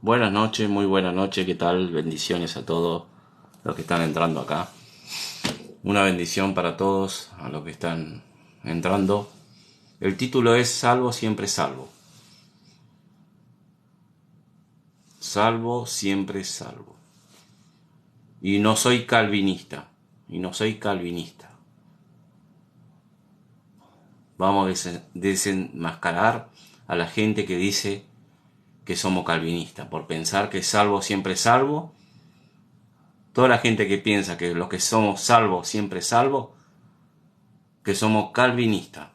Buenas noches, muy buenas noches, ¿qué tal? Bendiciones a todos los que están entrando acá. Una bendición para todos a los que están entrando. El título es Salvo, siempre salvo. Salvo, siempre salvo. Y no soy calvinista. Vamos a desenmascarar a la gente que dice que somos calvinistas por pensar que salvo, siempre salvo. Toda la gente que piensa que los que somos salvos, siempre salvos, que somos calvinistas.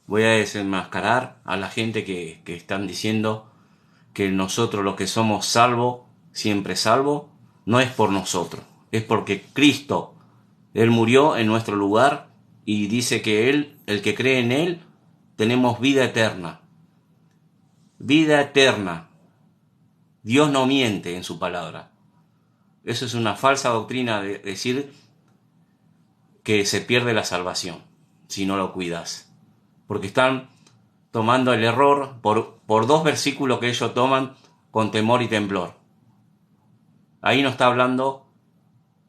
Voy a desenmascarar a la gente que están diciendo que nosotros los que somos salvos, siempre salvos, no es por nosotros, es porque Cristo, Él murió en nuestro lugar y dice que Él, el que cree en Él, tenemos vida eterna. Vida eterna. Dios no miente en su palabra. Eso es una falsa doctrina de decir que se pierde la salvación si no lo cuidas. Porque están tomando el error por dos versículos que ellos toman con temor y temblor. Ahí no está hablando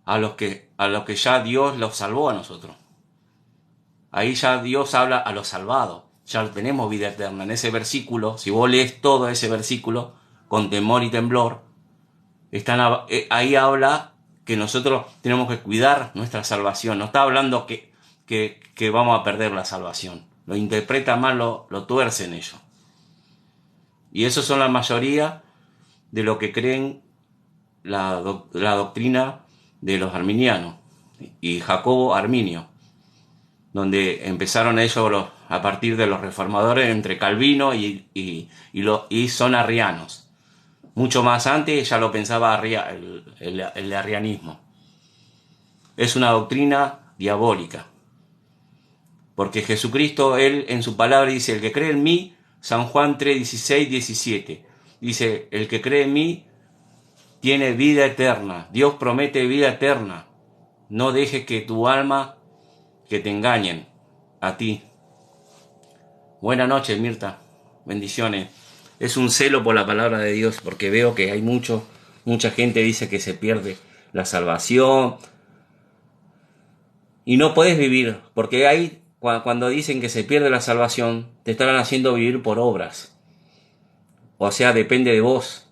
a los que ya Dios los salvó a nosotros. Ahí ya Dios habla a los salvados. Ya tenemos vida eterna. En ese versículo, si vos lees todo ese versículo con temor y temblor, ahí habla que nosotros tenemos que cuidar nuestra salvación. No está hablando que vamos a perder la salvación. Lo interpreta mal, lo tuercen ellos. Y eso son la mayoría de lo que creen la doctrina de los arminianos y Jacobo Arminio, donde empezaron ellos a partir de los reformadores entre Calvino y son arrianos. Mucho más antes ya lo pensaba el arrianismo. Es una doctrina diabólica. Porque Jesucristo, Él en su palabra dice, el que cree en mí, San Juan 3, 16, 17, dice, el que cree en mí tiene vida eterna. Dios promete vida eterna. No dejes que tu alma, que te engañen a ti. Buenas noches, Mirta. Bendiciones. Es un celo por la palabra de Dios, porque veo que hay mucha gente dice que se pierde la salvación. Y no puedes vivir, porque hay cuando dicen que se pierde la salvación, te estarán haciendo vivir por obras. O sea, depende de vos.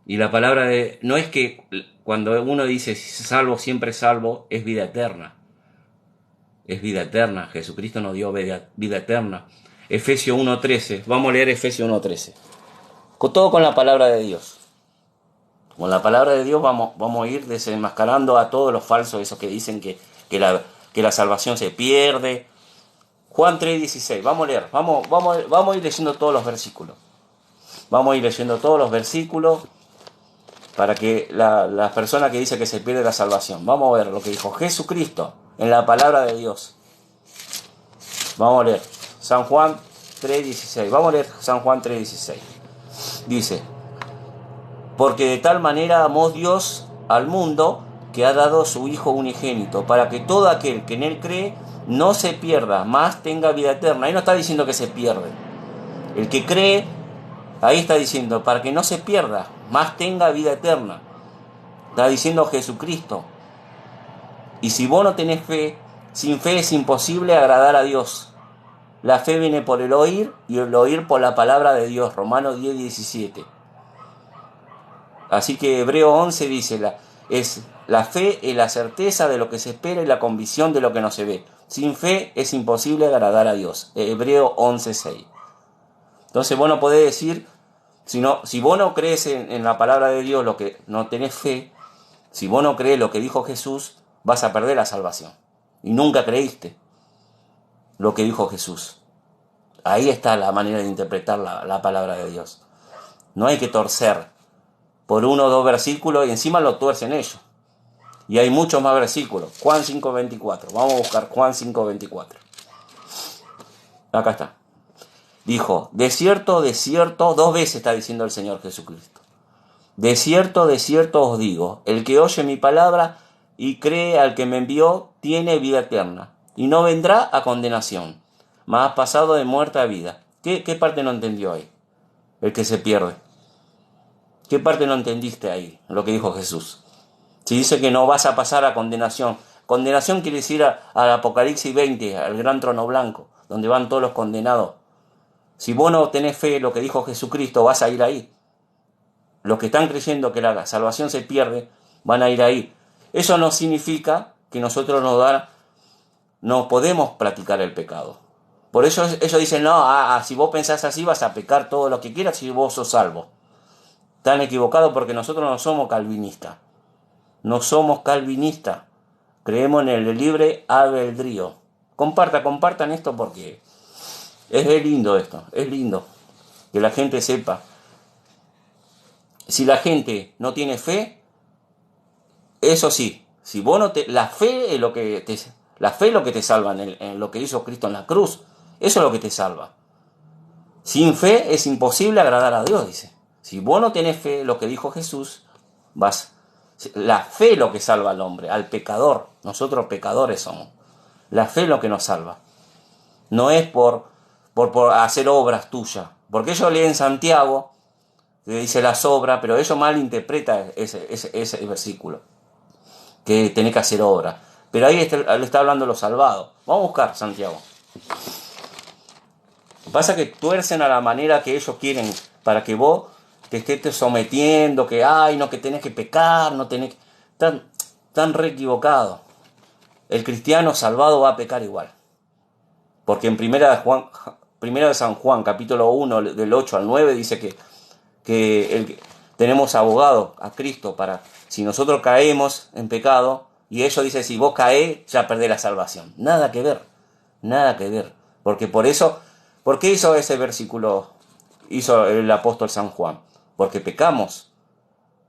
Y la palabra no es que cuando uno dice salvo, siempre salvo, es vida eterna. Es vida eterna. Jesucristo nos dio vida eterna. Efesios 1.13. Vamos a leer Efesios 1.13. Todo con la palabra de Dios. Con la palabra de Dios vamos a ir desenmascarando a todos los falsos, esos que dicen que la salvación se pierde. Juan 3.16, vamos a leer, vamos a ir leyendo todos los versículos. Vamos a ir leyendo todos los versículos para que la persona que dice que se pierde la salvación, vamos a ver lo que dijo Jesucristo en la palabra de Dios. Vamos a leer San Juan 3.16, vamos a leer San Juan 3.16. Dice, porque de tal manera amó Dios al mundo que ha dado su Hijo unigénito, para que todo aquel que en Él cree no se pierda, mas tenga vida eterna. Ahí no está diciendo que se pierde. El que cree, ahí está diciendo, para que no se pierda, mas tenga vida eterna. Está diciendo Jesucristo. Y si vos no tenés fe, sin fe es imposible agradar a Dios. La fe viene por el oír, y el oír por la palabra de Dios. Romanos 10:17. Así que Hebreo 11 dice, la fe es la certeza de lo que se espera y la convicción de lo que no se ve. Sin fe es imposible agradar a Dios. Hebreo 11:6. Entonces vos no podés decir, si vos no crees en la palabra de Dios, lo que no tenés fe, si vos no crees lo que dijo Jesús, vas a perder la salvación. Y nunca creíste lo que dijo Jesús. Ahí está la manera de interpretar la palabra de Dios. No hay que torcer por uno o dos versículos y encima lo tuercen ellos. Y hay muchos más versículos. Juan 5.24. Vamos a buscar Juan 5.24. Acá está. Dijo, de cierto, dos veces está diciendo el Señor Jesucristo. de cierto os digo, el que oye mi palabra y cree al que me envió, tiene vida eterna, y no vendrá a condenación, mas ha pasado de muerte a vida. ¿Qué parte no entendió ahí? El que se pierde. ¿Qué parte no entendiste ahí? Lo que dijo Jesús. Si dice que no vas a pasar a condenación. Condenación quiere decir al Apocalipsis 20, al gran trono blanco, donde van todos los condenados. Si vos no tenés fe en lo que dijo Jesucristo, vas a ir ahí. Los que están creyendo que la salvación se pierde, van a ir ahí. Eso no significa que nosotros no podemos practicar el pecado. Por eso ellos dicen, no, si vos pensás así vas a pecar todo lo que quieras si vos sos salvo. Están equivocados porque nosotros no somos calvinistas. No somos calvinistas. Creemos en el libre albedrío. Compartan esto porque es lindo esto. Es lindo que la gente sepa. Si la gente no tiene fe, eso sí. Si vos no la fe es lo que te salva en lo que hizo Cristo en la cruz. Eso es lo que te salva. Sin fe es imposible agradar a Dios, dice. Si vos no tenés fe, lo que dijo Jesús, la fe es lo que salva al hombre, al pecador. Nosotros pecadores somos. La fe es lo que nos salva. No es por hacer obras tuyas. Porque ellos leen Santiago, que dice las obras, pero ellos malinterpretan ese versículo. Que tenés que hacer obras. Pero ahí le está hablando los salvados. Vamos a buscar Santiago. Pasa que tuercen a la manera que ellos quieren para que vos te estés sometiendo, que no, que tenés que pecar, no tenés que... Están re equivocados. El cristiano salvado va a pecar igual. Porque en primera de San Juan, capítulo 1, del 8 al 9, dice que tenemos abogado a Cristo para, si nosotros caemos en pecado, y ellos dicen, si vos caés, ya perdés la salvación. Nada que ver. Porque por eso... ¿Por qué hizo ese versículo? Hizo el apóstol San Juan. Porque pecamos.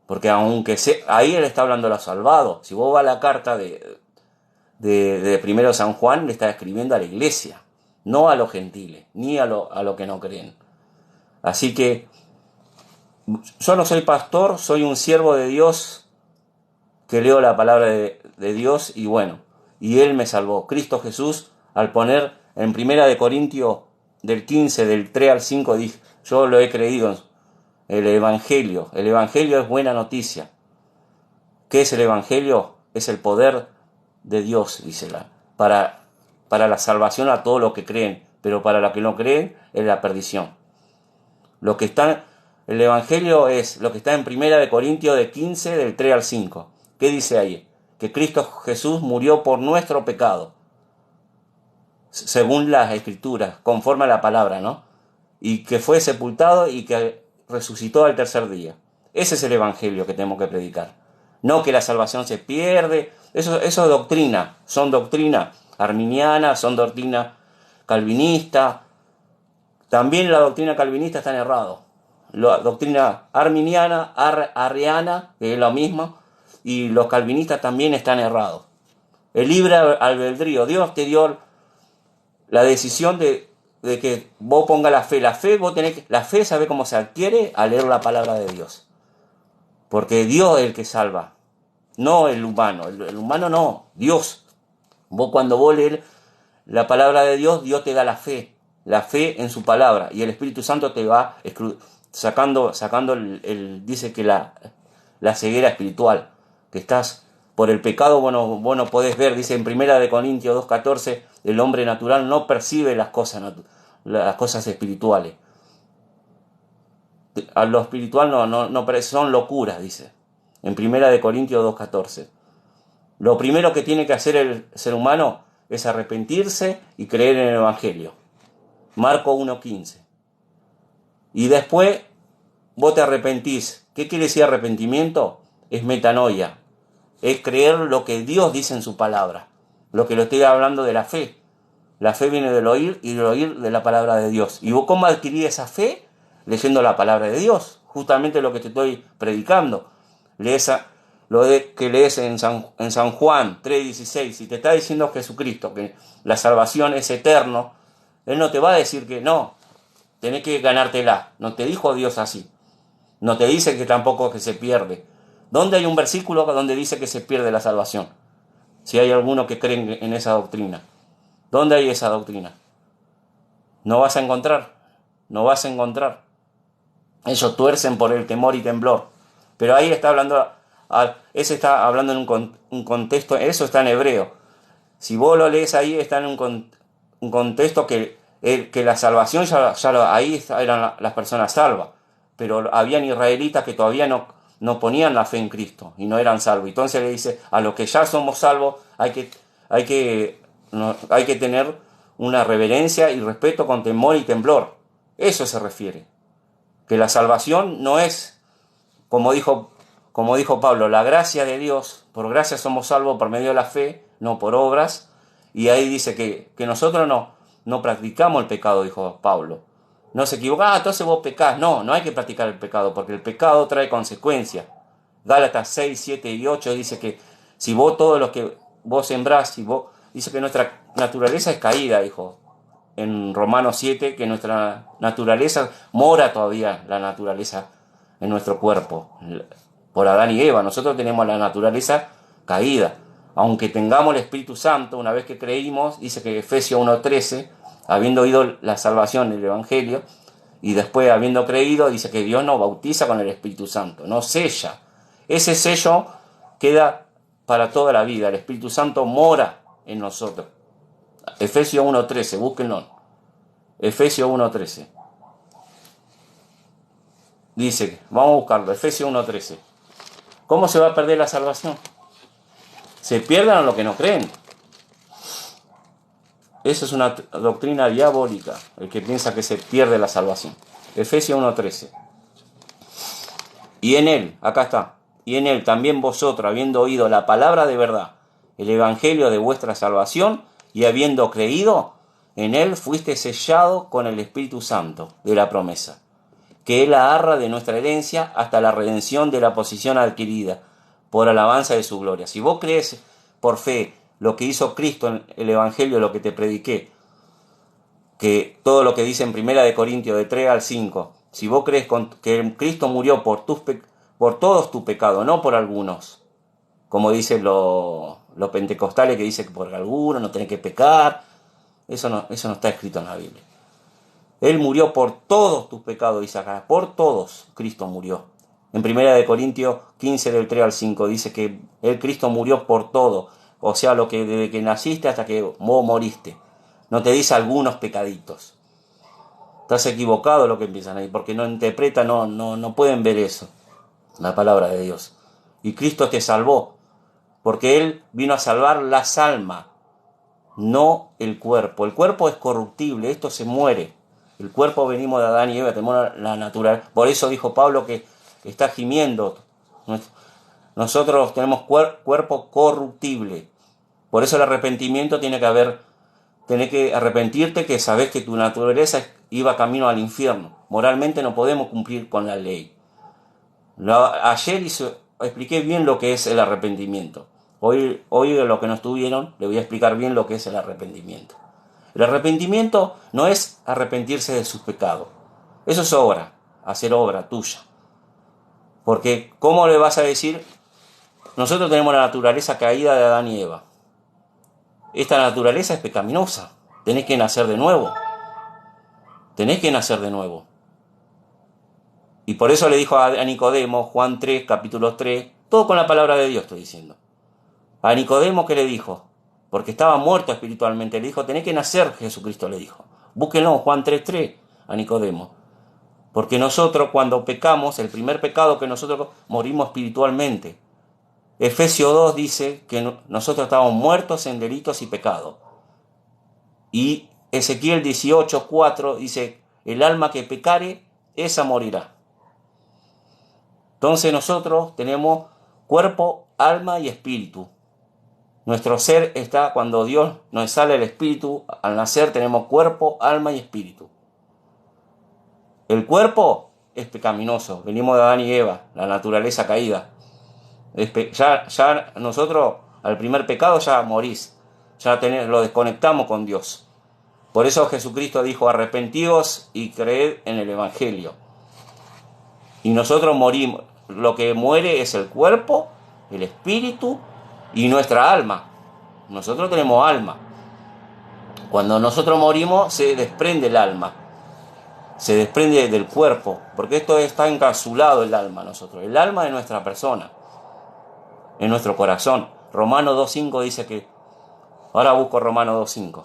Porque ahí él está hablando de los salvados. Si vos vas a la carta de primero San Juan, le está escribiendo a la iglesia. No a los gentiles, ni a lo que no creen. Así que yo no soy pastor, soy un siervo de Dios que leo la palabra de Dios y él me salvó. Cristo Jesús, al poner en primera de Corintios del 15, del 3 al 5, dice, yo lo he creído, el Evangelio. El Evangelio es buena noticia. ¿Qué es el Evangelio? Es el poder de Dios, dice para la salvación a todos los que creen, pero para los que no creen es la perdición. El Evangelio es lo que está en primera de Corintios de 15, del 3 al 5. ¿Qué dice ahí? Que Cristo Jesús murió por nuestro pecado, según las Escrituras, conforme a la palabra, ¿no? Y que fue sepultado y que resucitó al tercer día. Ese es el Evangelio que tenemos que predicar. No que la salvación se pierde. Eso es doctrina. Son doctrina arminiana, son doctrina calvinista. También la doctrina calvinista está en errado. La doctrina arminiana, arriana, que es lo mismo, y los calvinistas también están errados. El libre albedrío. Dios te dio la decisión de que vos pongas la fe. La fe sabe cómo se adquiere al leer la palabra de Dios. Porque Dios es el que salva, no el humano. El humano no, Dios. Cuando vos lees la palabra de Dios, Dios te da la fe en su palabra. Y el Espíritu Santo te va sacando dice que la ceguera espiritual, que estás por el pecado, vos no podés ver, dice en primera de Corintios 2:14, el hombre natural no percibe las cosas espirituales. A lo espiritual no son locuras, dice, en primera de Corintios 2:14. Lo primero que tiene que hacer el ser humano es arrepentirse y creer en el Evangelio. Marcos 1:15. Y después vos te arrepentís. ¿Qué quiere decir arrepentimiento? Es metanoia. Es creer lo que Dios dice en su palabra. Lo que lo estoy hablando de la fe. La fe viene del oír y del oír de la palabra de Dios. ¿Y vos cómo adquirís esa fe? Leyendo la palabra de Dios. Justamente lo que te estoy predicando. Que lees en San Juan 3:16. Si te está diciendo Jesucristo que la salvación es eterno, Él no te va a decir que no, tenés que ganártela. No te dijo Dios así. No te dice que tampoco que se pierde. ¿Dónde hay un versículo donde dice que se pierde la salvación? Si hay alguno que cree en esa doctrina. ¿Dónde hay esa doctrina? No vas a encontrar. No vas a encontrar. Ellos tuercen por el temor y temblor. Pero ahí está hablando, ese está hablando en un contexto, eso está en hebreo. Si vos lo lees ahí, está en un contexto que la salvación ahí eran las personas salvas. Pero habían israelitas que todavía no ponían la fe en Cristo y no eran salvos. Entonces le dice, a los que ya somos salvos hay que tener una reverencia y respeto con temor y temblor. Eso se refiere. Que la salvación no es, como dijo Pablo, la gracia de Dios, por gracia somos salvos por medio de la fe, no por obras. Y ahí dice que nosotros no practicamos el pecado, dijo Pablo. No se equivoca, entonces vos pecás. No hay que practicar el pecado, porque el pecado trae consecuencias. Gálatas 6, 7 y 8 dice que si vos todo lo que vos sembrás, dice que nuestra naturaleza es caída, dijo en Romanos 7, que nuestra naturaleza, mora todavía la naturaleza en nuestro cuerpo, por Adán y Eva. Nosotros tenemos la naturaleza caída. Aunque tengamos el Espíritu Santo, una vez que creímos, dice que Efesios 1:13, habiendo oído la salvación, el Evangelio, y después habiendo creído, dice que Dios nos bautiza con el Espíritu Santo, nos sella. Ese sello queda para toda la vida. El Espíritu Santo mora en nosotros. Efesios 1:13, búsquenlo. Efesios 1:13. Dice, vamos a buscarlo, Efesios 1:13. ¿Cómo se va a perder la salvación? Se pierden a los que no creen. Esa es una doctrina diabólica, el que piensa que se pierde la salvación. Efesios 1:13. Y en él, acá está, y en él también vosotros, habiendo oído la palabra de verdad, el evangelio de vuestra salvación, y habiendo creído, en él fuiste sellado con el Espíritu Santo de la promesa, que es la arra de nuestra herencia hasta la redención de la posesión adquirida, por alabanza de su gloria. Si vos crees por fe lo que hizo Cristo en el evangelio, lo que te prediqué, que todo lo que dice en 1 Corintios de 3 al 5, si vos crees que Cristo murió por todos tus pecados, no por algunos, como dicen los pentecostales que dicen que por algunos no tenés que pecar, eso no está escrito en la Biblia. Él murió por todos tus pecados, dice acá, por todos Cristo murió. En 1 Corintios 15 del 3 al 5 dice que Cristo murió por todo, o sea, desde que naciste hasta que vos moriste. No te dice algunos pecaditos. Estás equivocado lo que empiezan ahí, porque no interpretan, no pueden ver eso, la palabra de Dios. Y Cristo te salvó, porque Él vino a salvar las almas, no el cuerpo. El cuerpo es corruptible, esto se muere. El cuerpo venimos de Adán y Eva, tenemos la naturaleza. Por eso dijo Pablo que está gimiendo. Nosotros tenemos cuerpo corruptible. Por eso el arrepentimiento tiene que arrepentirte, que sabes que tu naturaleza iba camino al infierno. Moralmente no podemos cumplir con la ley. Ayer expliqué bien lo que es el arrepentimiento. Hoy los que no estuvieron, le voy a explicar bien lo que es el arrepentimiento. El arrepentimiento no es arrepentirse de sus pecados. Eso es obra, hacer obra tuya. Porque, ¿cómo le vas a decir? Nosotros tenemos la naturaleza caída de Adán y Eva. Esta naturaleza es pecaminosa. Tenés que nacer de nuevo. Y por eso le dijo a Nicodemo, Juan 3, capítulo 3, todo con la palabra de Dios estoy diciendo. A Nicodemo, ¿qué le dijo? Porque estaba muerto espiritualmente. Le dijo, tenés que nacer, Jesucristo le dijo. Búsquenlo, Juan 3:3, a Nicodemo. Porque nosotros cuando pecamos, el primer pecado que nosotros morimos espiritualmente. Efesios 2 dice que nosotros estábamos muertos en delitos y pecados. Y Ezequiel 18:4 dice, el alma que pecare, esa morirá. Entonces nosotros tenemos cuerpo, alma y espíritu. Nuestro ser está, cuando Dios nos sale el espíritu, al nacer tenemos cuerpo, alma y espíritu. El cuerpo es pecaminoso, venimos de Adán y Eva, la naturaleza caída. Ya nosotros, al primer pecado ya morís, lo desconectamos con Dios. Por eso Jesucristo dijo, arrepentíos y creed en el Evangelio. Y nosotros morimos. Lo que muere es el cuerpo, el espíritu y nuestra alma. Nosotros tenemos alma. Cuando nosotros morimos se desprende el alma, se desprende del cuerpo, porque esto está encapsulado el alma nosotros. El alma de nuestra persona, en nuestro corazón. Romanos 2.5 dice que, ahora busco Romanos 2.5.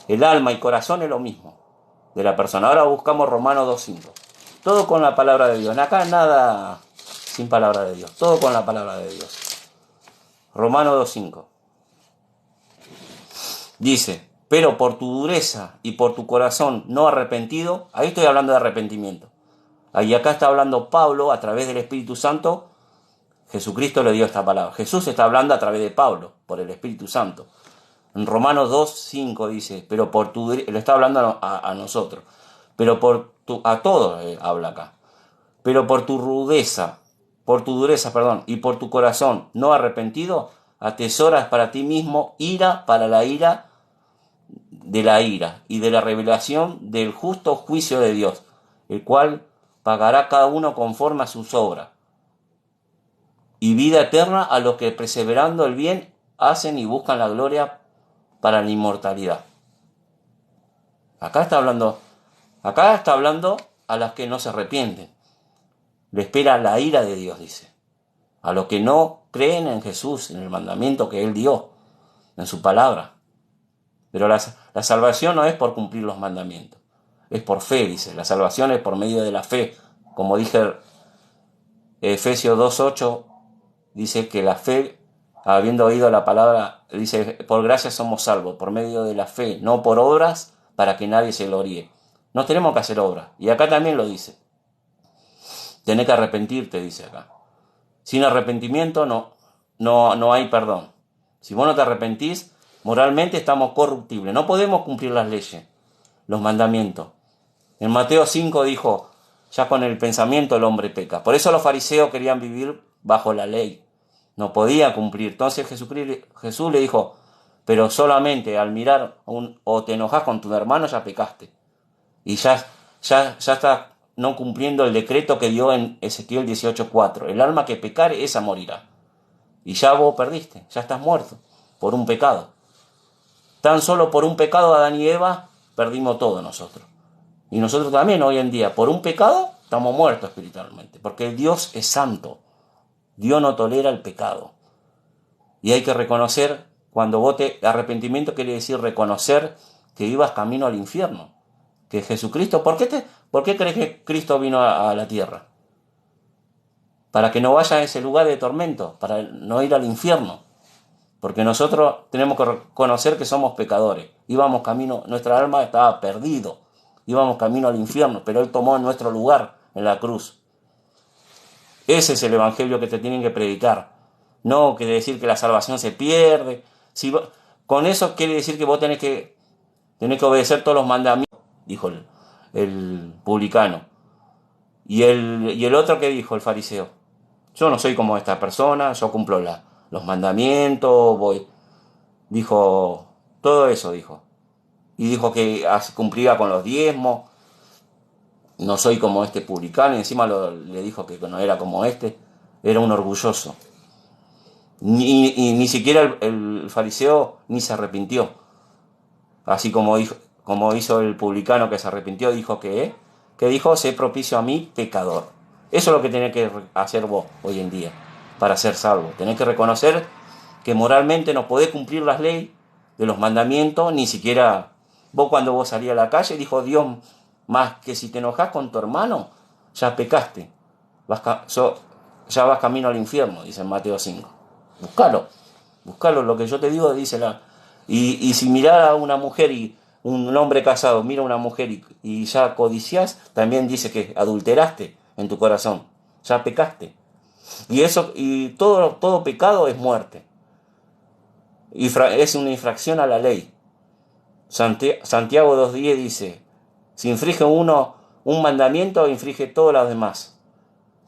El alma y corazón es lo mismo de la persona. Ahora buscamos Romanos 2.5. Todo con la palabra de Dios. Acá nada sin palabra de Dios. Todo con la palabra de Dios. Romanos 2.5. Dice, pero por tu dureza y por tu corazón no arrepentido, ahí estoy hablando de arrepentimiento. Ahí acá está hablando Pablo a través del Espíritu Santo. Jesucristo le dio esta palabra. Jesús está hablando a través de Pablo, por el Espíritu Santo. En Romanos 2.5 dice, pero por tu dureza, le está hablando a nosotros, pero a todos habla acá. Pero por tu dureza, y por tu corazón no arrepentido, atesoras para ti mismo ira para la ira de la ira y de la revelación del justo juicio de Dios, el cual pagará cada uno conforme a sus obras, y vida eterna a los que perseverando el bien hacen y buscan la gloria para la inmortalidad. Acá está hablando a las que no se arrepienten. Le espera la ira de Dios, dice. A los que no creen en Jesús, en el mandamiento que Él dio, en su palabra. Pero la salvación no es por cumplir los mandamientos, es por fe, dice. La salvación es por medio de la fe. Como dije, Efesios 2.8 dice que la fe, habiendo oído la palabra, dice, por gracia somos salvos, por medio de la fe, no por obras, para que nadie se gloríe. No tenemos que hacer obras. Y acá también lo dice. Tenés que arrepentirte, dice acá. Sin arrepentimiento no hay perdón. Si vos no te arrepentís, moralmente estamos corruptibles. No podemos cumplir las leyes, los mandamientos. En Mateo 5 dijo, ya con el pensamiento el hombre peca. Por eso los fariseos querían vivir bajo la ley. No podían cumplir. Entonces Jesús le dijo, pero solamente al mirar o te enojas con tu hermano ya pecaste. Y ya está no cumpliendo el decreto que dio en Ezequiel 18.4. El alma que pecare, esa morirá. Y ya vos perdiste, ya estás muerto por un pecado. Tan solo por un pecado Adán y Eva perdimos todo nosotros. Y nosotros también hoy en día, por un pecado, estamos muertos espiritualmente. Porque Dios es santo. Dios no tolera el pecado. Y hay que reconocer, arrepentimiento quiere decir reconocer que ibas camino al infierno. Que Jesucristo, ¿por qué crees que Cristo vino a la tierra? Para que no vaya a ese lugar de tormento, para no ir al infierno. Porque nosotros tenemos que reconocer que somos pecadores. Íbamos camino, nuestra alma estaba perdido. Íbamos camino al infierno, pero Él tomó nuestro lugar en la cruz. Ese es el evangelio que te tienen que predicar. No quiere decir que la salvación se pierde. Con eso quiere decir que vos tenés que obedecer todos los mandamientos, dijo el publicano. Y el otro que dijo, el fariseo, yo no soy como esta persona, yo cumplo los mandamientos, dijo, todo eso dijo. Y dijo que cumplía con los diezmos, no soy como este publicano, y encima le dijo que no era como era un orgulloso. Ni siquiera el fariseo ni se arrepintió. Así como hizo el publicano que se arrepintió, dijo que dijo, sé propicio a mí, pecador. Eso es lo que tenés que hacer vos hoy en día para ser salvo. Tenés que reconocer que moralmente no podés cumplir las leyes de los mandamientos, ni siquiera vos cuando vos salías a la calle, dijo Dios, más que si te enojás con tu hermano, ya pecaste. Ya vas camino al infierno, dice en Mateo 5. Buscalo, lo que yo te digo, dice y si mirás a una mujer y un hombre casado mira a una mujer y ya codiciás, también dice que adulteraste en tu corazón, ya pecaste. Y todo pecado es muerte. Es una infracción a la ley. Santiago 2.10 dice, si infringe uno un mandamiento, infringe todos los demás.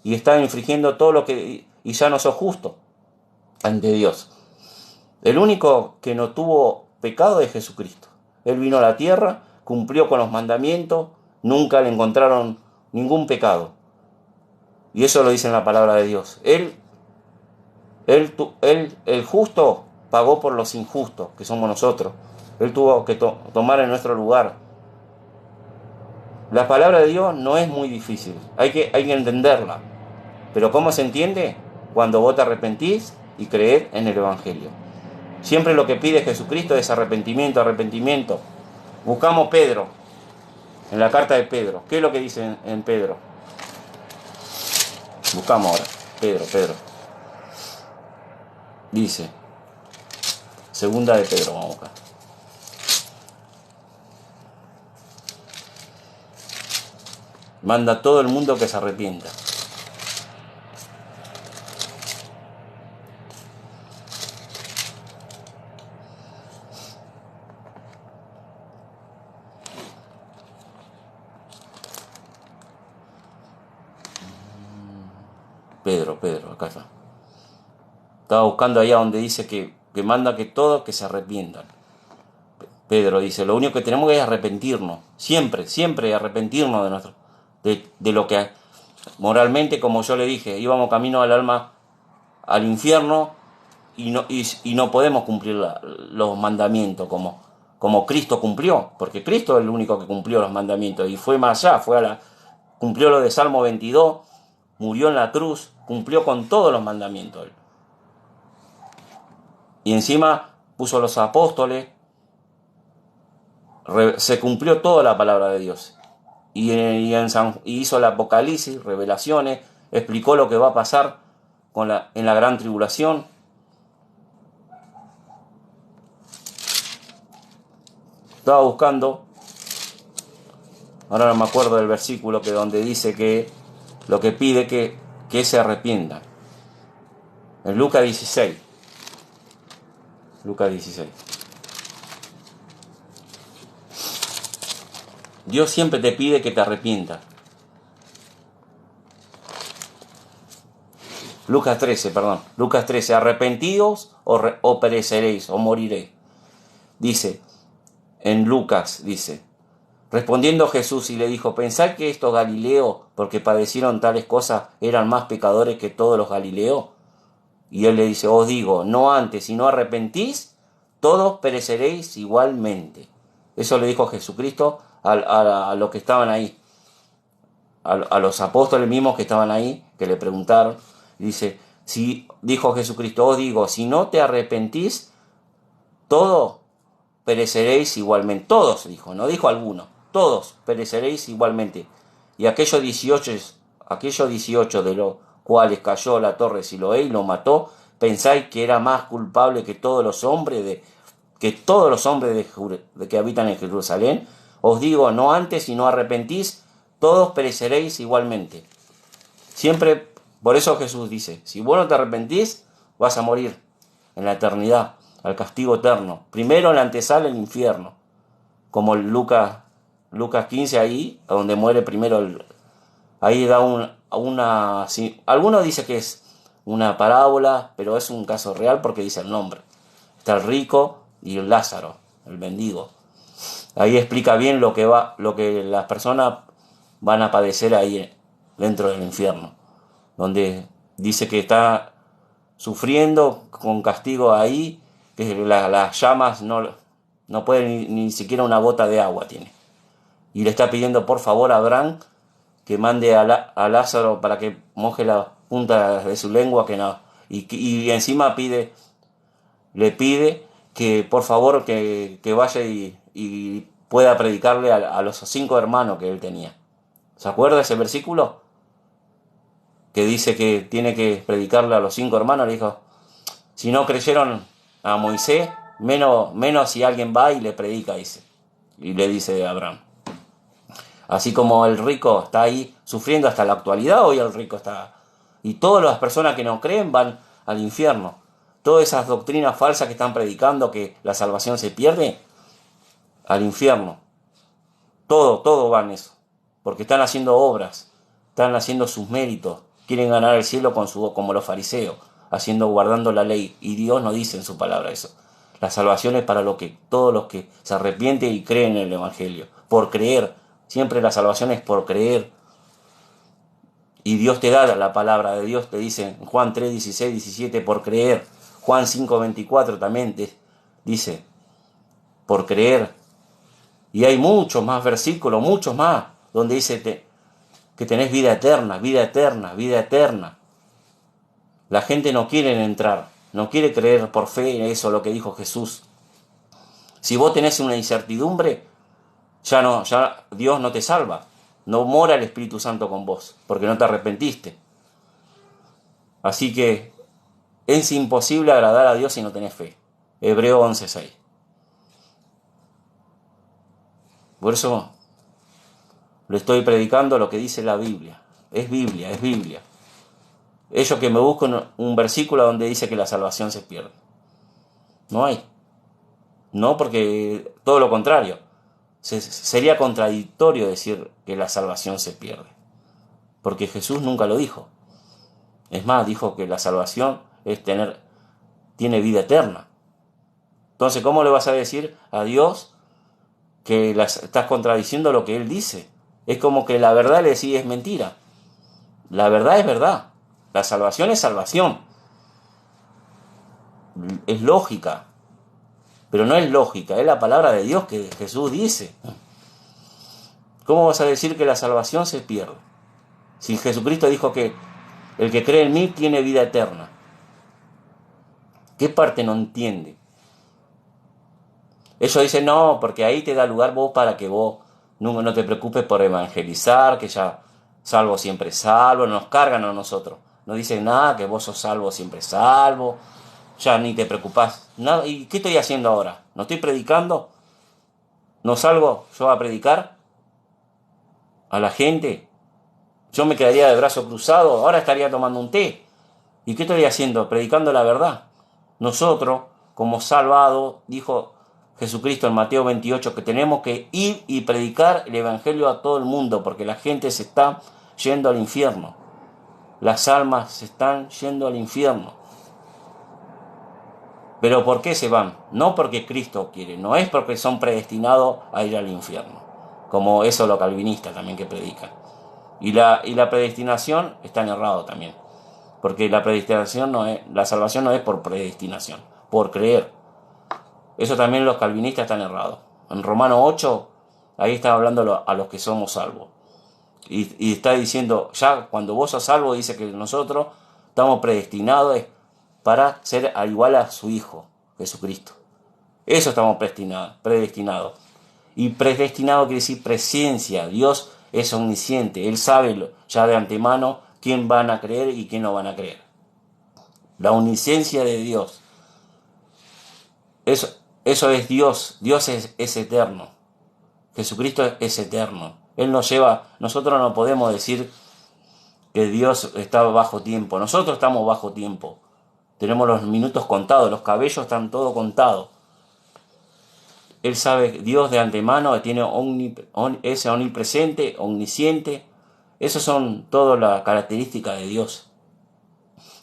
Y está infringiendo todo lo que... Y ya no sos justo ante Dios. El único que no tuvo pecado es Jesucristo. Él vino a la tierra, cumplió con los mandamientos, nunca le encontraron ningún pecado. Y eso lo dice en la palabra de Dios. El justo pagó por los injustos, que somos nosotros. Él tuvo que tomar en nuestro lugar. La palabra de Dios no es muy difícil, hay que entenderla. Pero ¿cómo se entiende? Cuando vos te arrepentís y creer en el Evangelio. Siempre lo que pide Jesucristo es arrepentimiento, arrepentimiento. Buscamos Pedro, en la carta de Pedro. ¿Qué es lo que dice en Pedro? Buscamos ahora. Pedro. Dice, segunda de Pedro, vamos a buscar. Manda a todo el mundo que se arrepienta. Pedro, acá está. Estaba buscando allá donde dice que manda que todos que se arrepientan. Pedro dice, lo único que tenemos que es arrepentirnos. Siempre arrepentirnos de lo que moralmente, como yo le dije, íbamos camino al alma, al infierno, y no podemos cumplir los mandamientos como Cristo cumplió, porque Cristo es el único que cumplió los mandamientos, y fue más allá, cumplió lo de Salmo 22, murió en la cruz, cumplió con todos los mandamientos. Y encima puso los apóstoles, se cumplió toda la palabra de Dios. Y hizo el Apocalipsis, revelaciones, explicó lo que va a pasar en la gran tribulación. Estaba buscando, ahora no me acuerdo del versículo donde dice que lo que pide que se arrepientan. En Lucas 16. Dios siempre te pide que te arrepientas. Lucas 13, arrepentidos o pereceréis o moriréis. Dice, en Lucas, respondiendo Jesús y le dijo, ¿pensáis que estos galileos, porque padecieron tales cosas, eran más pecadores que todos los galileos? Y él le dice, os digo, no antes, si no arrepentís, todos pereceréis igualmente. Eso le dijo Jesucristo a los que estaban ahí, a los apóstoles mismos que estaban ahí, que le preguntaron. Dice, dijo Jesucristo, os digo, si no te arrepentís, todos pereceréis igualmente. Todos, dijo, no dijo alguno, todos pereceréis igualmente. Y aquellos 18 de los cuales cayó la torre de Siloé y lo mató, pensáis que era más culpable que todos los hombres que habitan en Jerusalén. Os digo, no antes, si no arrepentís, todos pereceréis igualmente. Siempre, por eso Jesús dice, si vos no te arrepentís, vas a morir en la eternidad, al castigo eterno. Primero en la antesala el infierno, como Lucas 15 ahí, donde muere primero ahí da algunos dicen que es una parábola, pero es un caso real porque dice el nombre. Está el rico y el Lázaro, el mendigo. Ahí explica bien lo que las personas van a padecer ahí dentro del infierno, donde dice que está sufriendo con castigo ahí, que las llamas no pueden ni siquiera una gota de agua tiene. Y le está pidiendo por favor a Abraham que mande a Lázaro para que moje la punta de su lengua, que no. Y encima le pide que por favor que vaya y pueda predicarle a los 5 hermanos que él tenía. ¿Se acuerda ese versículo? Que dice que tiene que predicarle a los 5 hermanos. Le dijo, si no creyeron a Moisés, menos si alguien va y le predica, dice. Y le dice a Abraham. Así como el rico está ahí sufriendo hasta la actualidad, hoy el rico está. Y todas las personas que no creen van al infierno. Todas esas doctrinas falsas que están predicando que la salvación se pierde, al infierno. Todo va en eso. Porque están haciendo obras, están haciendo sus méritos, quieren ganar el cielo como los fariseos, guardando la ley. Y Dios no dice en su palabra eso. La salvación es para todos los que se arrepienten y creen en el Evangelio. Por creer. Siempre la salvación es por creer. Y Dios te da la palabra de Dios, te dice en Juan 3, 16, 17, por creer. Juan 5, 24 también te dice, por creer. Y hay muchos más versículos, muchos más, donde dice que tenés vida eterna, vida eterna, vida eterna. La gente no quiere entrar, no quiere creer por fe en eso, lo que dijo Jesús. Si vos tenés una incertidumbre, ya Dios no te salva. No mora el Espíritu Santo con vos, porque no te arrepentiste. Así que es imposible agradar a Dios si no tenés fe. Hebreo 11:6. Por eso le estoy predicando lo que dice la Biblia. Es Biblia, es Biblia. Ellos que me buscan un versículo donde dice que la salvación se pierde. No hay. No, porque todo lo contrario. Sería contradictorio decir que la salvación se pierde. Porque Jesús nunca lo dijo. Es más, dijo que la salvación tiene vida eterna. Entonces, ¿cómo le vas a decir a Dios que estás contradiciendo lo que Él dice? Es como que la verdad le decís es mentira. La verdad es verdad. La salvación es salvación. Es lógica. Pero no es lógica, es la palabra de Dios que Jesús dice. ¿Cómo vas a decir que la salvación se pierde? Si Jesucristo dijo que el que cree en mí tiene vida eterna. ¿Qué parte no entiende? Ellos dicen, no, porque ahí te da lugar vos para que vos no te preocupes por evangelizar, que ya salvo siempre salvo, nos cargan a nosotros. No dicen nada, que vos sos salvo siempre salvo, ya ni te preocupás. Nada. ¿Y qué estoy haciendo ahora? ¿No estoy predicando? ¿No salgo yo a predicar a la gente? Yo me quedaría de brazo cruzado, ahora estaría tomando un té. ¿Y qué estoy haciendo? Predicando la verdad. Nosotros, como salvados, dijo Jesucristo en Mateo 28, que tenemos que ir y predicar el Evangelio a todo el mundo, porque la gente se está yendo al infierno. Las almas se están yendo al infierno. ¿Pero por qué se van? No porque Cristo quiere, no es porque son predestinados a ir al infierno, como eso los calvinistas también que predican. Y la predestinación están errados también, porque la predestinación la salvación no es por predestinación, por creer. Eso también los calvinistas están errados. En Romanos 8, ahí está hablando a los que somos salvos. Y está diciendo, ya cuando vos sos salvo, dice que nosotros estamos predestinados para ser al igual a su Hijo, Jesucristo. Eso estamos predestinados. Y predestinado quiere decir presencia. Dios es omnisciente. Él sabe ya de antemano quién van a creer y quién no van a creer. La omnisciencia de Dios. Eso es Dios. Dios es eterno. Jesucristo es eterno. Él nos lleva. Nosotros no podemos decir que Dios está bajo tiempo. Nosotros estamos bajo tiempo. Tenemos los minutos contados. Los cabellos están todos contados. Él sabe, Dios de antemano es omnipresente, omnisciente. Esas son todas las características de Dios,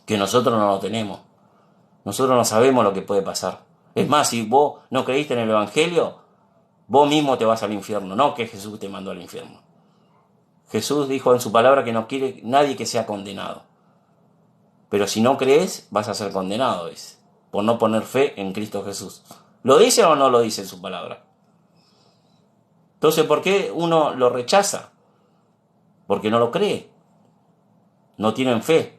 que nosotros no lo tenemos. Nosotros no sabemos lo que puede pasar. Es más, si vos no creíste en el Evangelio, vos mismo te vas al infierno, no que Jesús te mandó al infierno. Jesús dijo en su palabra que no quiere nadie que sea condenado. Pero si no crees, vas a ser condenado, dice, por no poner fe en Cristo Jesús. ¿Lo dice o no lo dice en su palabra? Entonces, ¿por qué uno lo rechaza? Porque no lo cree. No tienen fe.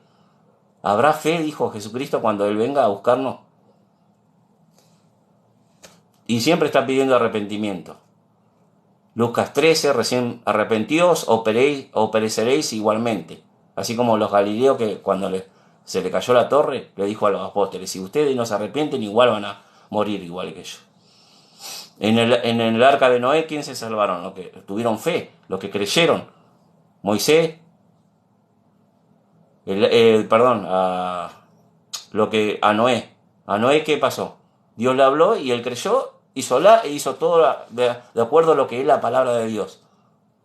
¿Habrá fe, dijo Jesucristo, cuando Él venga a buscarnos? Y siempre está pidiendo arrepentimiento. Lucas 13, recién arrepentíos o pereceréis igualmente. Así como los galileos que cuando se le cayó la torre, le dijo a los apóstoles, si ustedes no se arrepienten, igual van a morir igual que ellos. En el arca de Noé, ¿quién se salvaron? Los que tuvieron fe, los que creyeron. Moisés, a Noé. A Noé, ¿qué pasó? Dios le habló y él creyó, hizo todo de acuerdo a lo que es la palabra de Dios.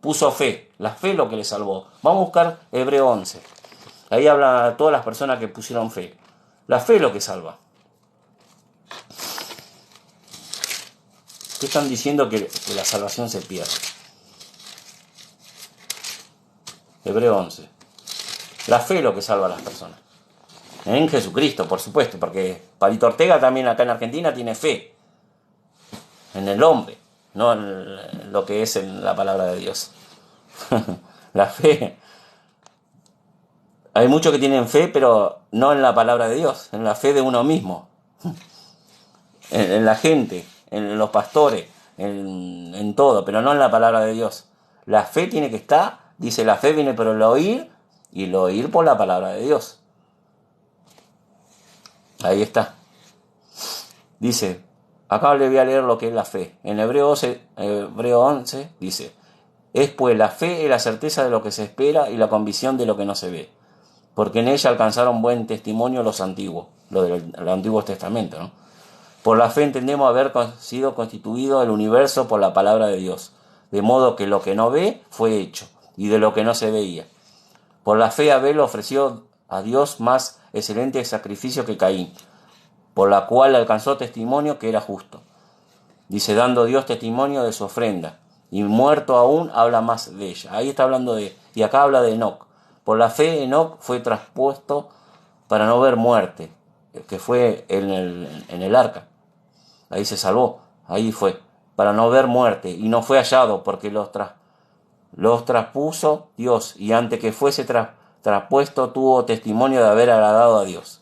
Puso fe, la fe es lo que le salvó. Vamos a buscar Hebreo 11. Ahí habla a todas las personas que pusieron fe. La fe es lo que salva. ¿Qué están diciendo que la salvación se pierde? Hebreo 11. La fe es lo que salva a las personas. En Jesucristo, por supuesto, porque Palito Ortega también acá en Argentina tiene fe en el hombre, no en lo que es en la palabra de Dios. La fe, hay muchos que tienen fe, pero no en la palabra de Dios, en la fe de uno mismo, en la gente, en los pastores, en todo, pero no en la palabra de Dios. La fe tiene que estar, dice, la fe viene por el oír y el oír por la palabra de Dios. Ahí está. Dice, acá le voy a leer lo que es la fe. En Hebreo 11 dice, es pues la fe es la certeza de lo que se espera y la convicción de lo que no se ve. Porque en ella alcanzaron buen testimonio los antiguos, los Antiguos Testamentos, ¿no? Por la fe entendemos haber sido constituido el universo por la palabra de Dios, de modo que lo que no ve fue hecho, y de lo que no se veía. Por la fe Abel ofreció a Dios más excelente sacrificio que Caín, por la cual alcanzó testimonio que era justo. Dice, dando Dios testimonio de su ofrenda, y muerto aún habla más de ella. Ahí está hablando y acá habla de Enoc. Por la fe Enoc fue traspuesto para no ver muerte, que fue en el arca. Ahí se salvó, ahí fue, para no ver muerte, y no fue hallado, porque los traspuso Dios, y antes que fuese traspuesto tuvo testimonio de haber agradado a Dios.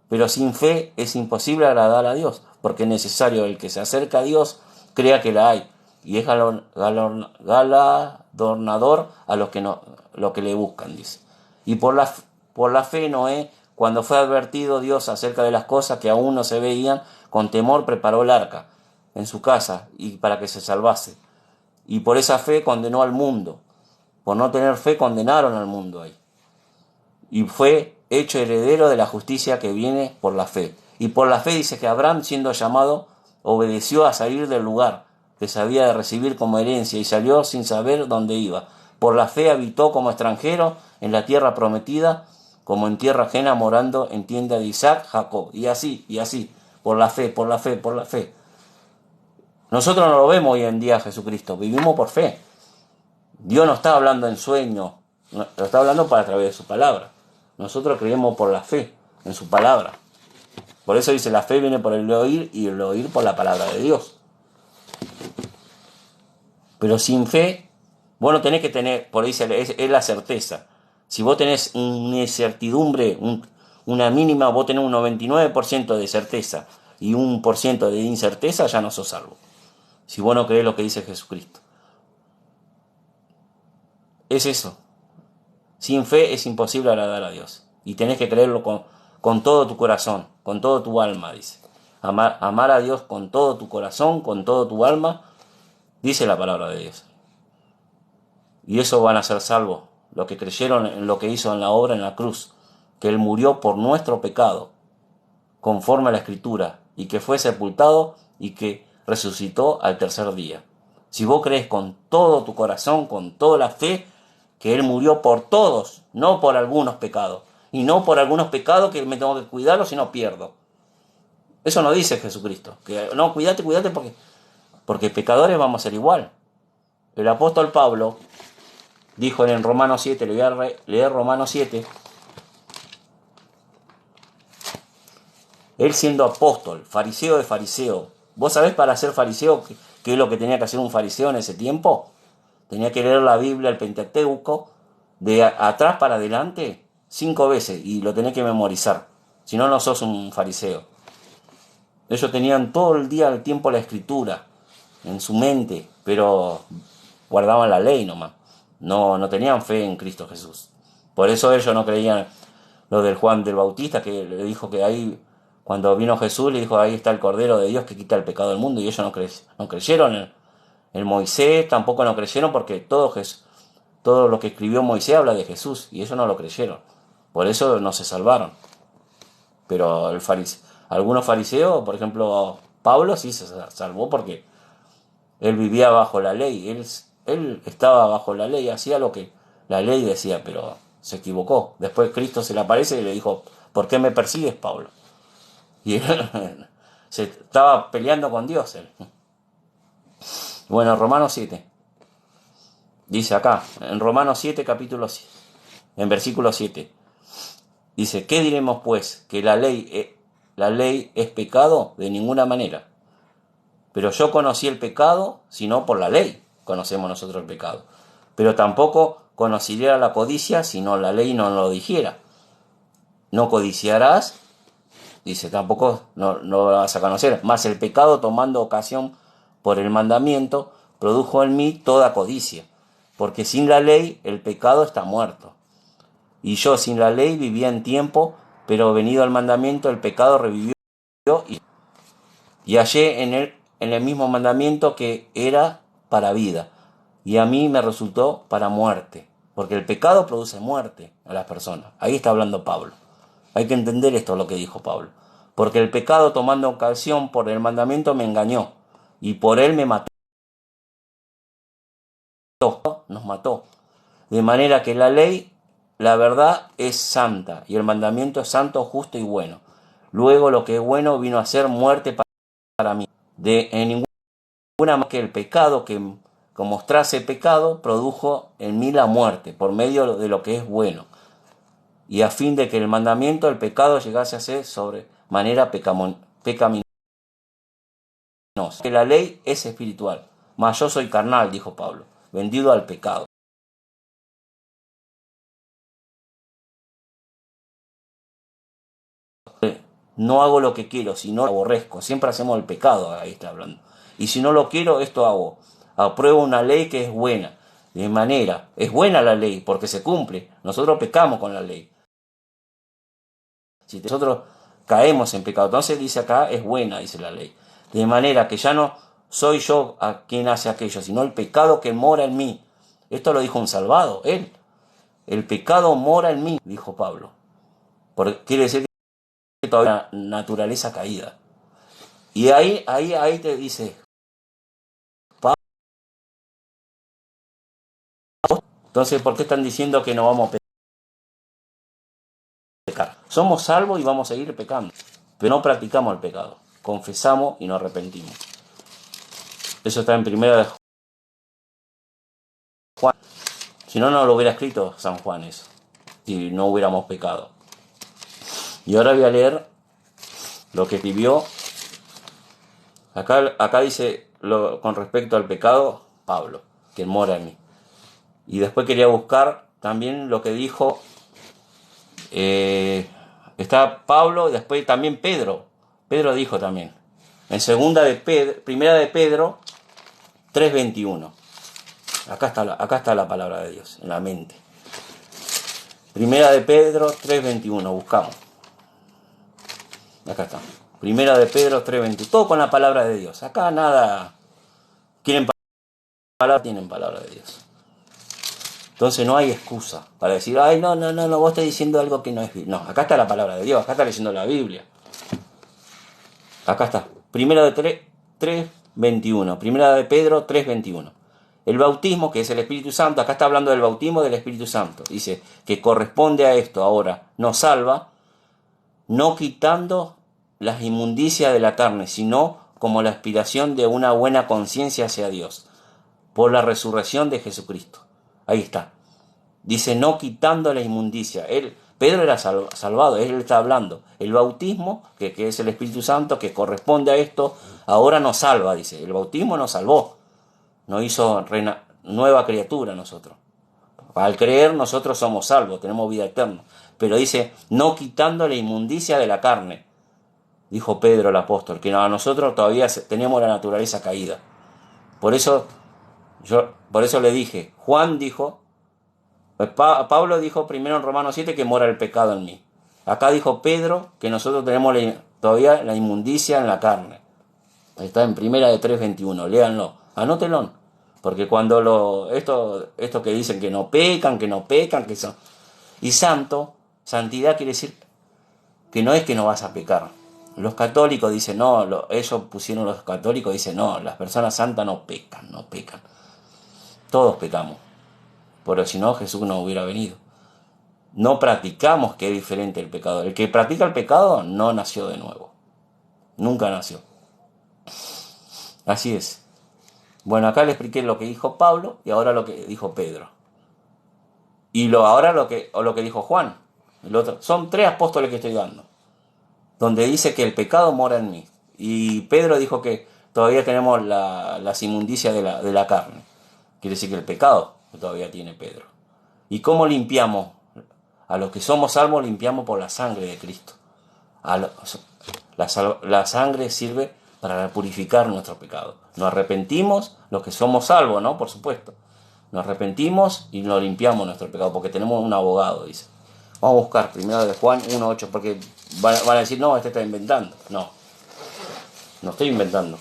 Pero sin fe es imposible agradar a Dios, porque es necesario el que se acerca a Dios crea que la hay, y es galardonador a los que le buscan, dice. Y por la fe Noé, cuando fue advertido Dios acerca de las cosas que aún no se veían, con temor preparó el arca en su casa y para que se salvase. Y por esa fe condenó al mundo. Por no tener fe condenaron al mundo ahí. Y fue hecho heredero de la justicia que viene por la fe. Y por la fe dice que Abraham, siendo llamado, obedeció a salir del lugar que se había de recibir como herencia y salió sin saber dónde iba. Por la fe habitó como extranjero en la tierra prometida, como en tierra ajena, morando en tienda de Isaac, Jacob. Y así, por la fe, por la fe, por la fe. Nosotros no lo vemos hoy en día a Jesucristo, vivimos por fe. Dios no está hablando en sueño, lo está hablando a través de su palabra. Nosotros creemos por la fe en su palabra. Por eso dice, la fe viene por el oír y el oír por la palabra de Dios. Pero sin fe, vos no tenés que tener, por ahí es la certeza. Si vos tenés una incertidumbre, una mínima, vos tenés un 99% de certeza y 1% de incerteza, ya no sos salvo. Si vos no creés lo que dice Jesucristo. Es eso. Sin fe es imposible agradar a Dios. Y tenés que creerlo con todo tu corazón, con todo tu alma, dice. Amar a Dios con todo tu corazón, con todo tu alma, dice la palabra de Dios. Y eso van a ser salvos, los que creyeron en lo que hizo en la obra en la cruz, que Él murió por nuestro pecado, conforme a la Escritura, y que fue sepultado y que resucitó al tercer día. Si vos crees con todo tu corazón, con toda la fe, que Él murió por todos, no por algunos pecados. Y no por algunos pecados que me tengo que cuidarlos si no pierdo. Eso no dice Jesucristo. Que no, cuídate porque pecadores vamos a ser igual. El apóstol Pablo dijo en Romanos 7, le voy a leer Romanos 7. Él siendo apóstol, fariseo de fariseo. ¿Vos sabés para ser fariseo qué es lo que tenía que hacer un fariseo en ese tiempo? Tenía que leer la Biblia, el Pentateuco, de atrás para adelante 5 veces y lo tenés que memorizar. Si no, no sos un fariseo. Ellos tenían todo el día, el tiempo, la escritura en su mente, pero guardaban la ley nomás. No tenían fe en Cristo Jesús. Por eso ellos no creían lo del Juan del Bautista, que le dijo que ahí, cuando vino Jesús, le dijo, ahí está el Cordero de Dios que quita el pecado del mundo, y ellos no creyeron en Moisés, tampoco no creyeron, porque todo lo que escribió Moisés habla de Jesús, y ellos no lo creyeron. Por eso no se salvaron. Pero algunos fariseos, por ejemplo, Pablo sí se salvó porque él vivía bajo la ley, él estaba bajo la ley, hacía lo que la ley decía, pero se equivocó. Después Cristo se le aparece y le dijo, ¿por qué me persigues, Pablo? Y él se estaba peleando con Dios. Él. Bueno, Romanos 7, dice acá, en Romanos 7, en versículo 7, Dice, ¿qué diremos pues? ¿Que la ley es pecado? De ninguna manera. Pero yo conocí el pecado, sino por la ley conocemos nosotros el pecado. Pero tampoco conocería la codicia, si no la ley no lo dijera. No codiciarás, dice, tampoco no lo vas a conocer. Mas el pecado, tomando ocasión por el mandamiento, produjo en mí toda codicia. Porque sin la ley el pecado está muerto. Y yo sin la ley vivía en tiempo, pero venido al mandamiento el pecado revivió y hallé en el mismo mandamiento que era para vida. Y a mí me resultó para muerte. Porque el pecado produce muerte a las personas. Ahí está hablando Pablo. Hay que entender esto lo que dijo Pablo. Porque el pecado, tomando ocasión por el mandamiento, me engañó. Y por él me mató. Nos mató. De manera que la ley, la verdad, es santa. Y el mandamiento es santo, justo y bueno. Luego lo que es bueno vino a ser muerte para mí. En ninguna más que el pecado, que mostrase pecado, produjo en mí la muerte, por medio de lo que es bueno. Y a fin de que el mandamiento, el pecado, llegase a ser sobre manera pecaminosa. Que la ley es espiritual, mas yo soy carnal, dijo Pablo, vendido al pecado. No hago lo que quiero, sino lo aborrezco. Siempre hacemos el pecado, ahí está hablando. Y si no lo quiero, esto hago. Apruebo una ley que es buena. De manera, es buena la ley porque se cumple. Nosotros pecamos con la ley. Si nosotros caemos en pecado, entonces dice acá, es buena, dice la ley. De manera que ya no soy yo a quien hace aquello, sino el pecado que mora en mí. Esto lo dijo un salvado, él. El pecado mora en mí, dijo Pablo. Quiere decir que todavía hay una naturaleza caída. Y ahí te dice, Pablo, entonces, ¿por qué están diciendo que no vamos a pecar? Somos salvos y vamos a seguir pecando, pero no practicamos el pecado. Confesamos y nos arrepentimos. Eso está en primera de Juan. Si no, no lo hubiera escrito San Juan eso, si no hubiéramos pecado. Y ahora voy a leer lo que escribió. Acá dice con respecto al pecado, Pablo, que mora en mí. Y después quería buscar también lo que dijo, está Pablo y después también Pedro. Pedro dijo también, en primera de Pedro 3:21. Acá está la palabra de Dios, en la mente. Primera de Pedro 3:21, buscamos. Acá está. Primera de Pedro 3:21. Todo con la palabra de Dios. Acá nada. Quieren palabra, tienen palabra de Dios. Entonces no hay excusa para decir, ay, no, vos estás diciendo algo que no es Biblia. No, acá está la palabra de Dios, acá está leyendo la Biblia. Acá está. Primera de 3:21. Primera de Pedro 3:21. El bautismo, que es el Espíritu Santo, acá está hablando del bautismo del Espíritu Santo. Dice que corresponde a esto ahora, nos salva, no quitando las inmundicias de la carne, sino como la aspiración de una buena conciencia hacia Dios, por la resurrección de Jesucristo. Ahí está. Dice, no quitando la inmundicia. Pedro era salvado, él está hablando. El bautismo, que es el Espíritu Santo, que corresponde a esto, ahora nos salva, dice. El bautismo nos salvó, nos hizo nueva criatura nosotros. Al creer nosotros somos salvos, tenemos vida eterna. Pero dice, no quitando la inmundicia de la carne, dijo Pedro el apóstol, que a nosotros todavía tenemos la naturaleza caída. Por eso le dije, Juan dijo, Pablo dijo primero en Romanos 7 que mora el pecado en mí. Acá dijo Pedro que nosotros tenemos todavía la inmundicia en la carne. Está en primera de 3:21, léanlo, anótenlo. Porque cuando esto que dicen que no pecan, que son... Y santidad quiere decir que no es que no vas a pecar. Los católicos dicen, no, ellos pusieron los católicos, dicen, no, las personas santas no pecan. Todos pecamos. Pero si no, Jesús no hubiera venido. No practicamos, que es diferente el pecado. El que practica el pecado no nació de nuevo. Nunca nació. Así es. Bueno, acá le expliqué lo que dijo Pablo y ahora lo que dijo Pedro. Y ahora lo que dijo Juan. el otro. Son 3 apóstoles que estoy dando, donde dice que el pecado mora en mí. Y Pedro dijo que todavía tenemos las inmundicias de la carne. Quiere decir que el pecado todavía tiene Pedro. ¿Y cómo limpiamos? A los que somos salvos limpiamos por la sangre de Cristo. La sangre sirve para purificar nuestro pecado. Nos arrepentimos, los que somos salvos, ¿no? Por supuesto. Nos arrepentimos y nos limpiamos nuestro pecado, porque tenemos un abogado, dice. Vamos a buscar primero de Juan 1.8, porque van a decir, no, este está inventando. No, no estoy inventando.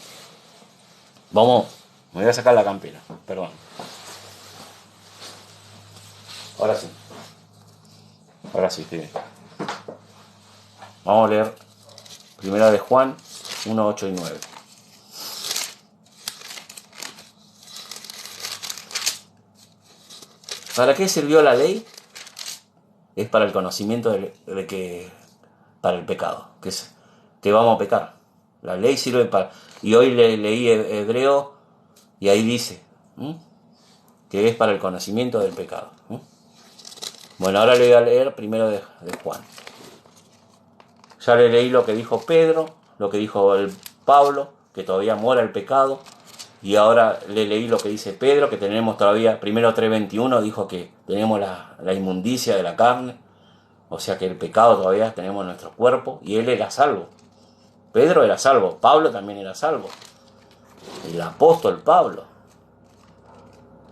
Vamos, me voy a sacar la campera, perdón. Ahora sí. Ahora sí, estoy bien. Vamos a leer primera de Juan 1.8 y 9. ¿Para qué sirvió la ley? Es para el conocimiento de que para el pecado, que vamos a pecar. La ley sirve para... Y hoy leí Hebreo y ahí dice que es para el conocimiento del pecado. Bueno, ahora le voy a leer primero de Juan. Ya le leí lo que dijo Pedro, lo que dijo el Pablo, que todavía mora el pecado. Y ahora le leí lo que dice Pedro, que tenemos todavía, primero 3.21 dijo que tenemos la inmundicia de la carne. O sea que el pecado todavía tenemos en nuestro cuerpo. Y él era salvo. Pedro era salvo, Pablo también era salvo. El apóstol Pablo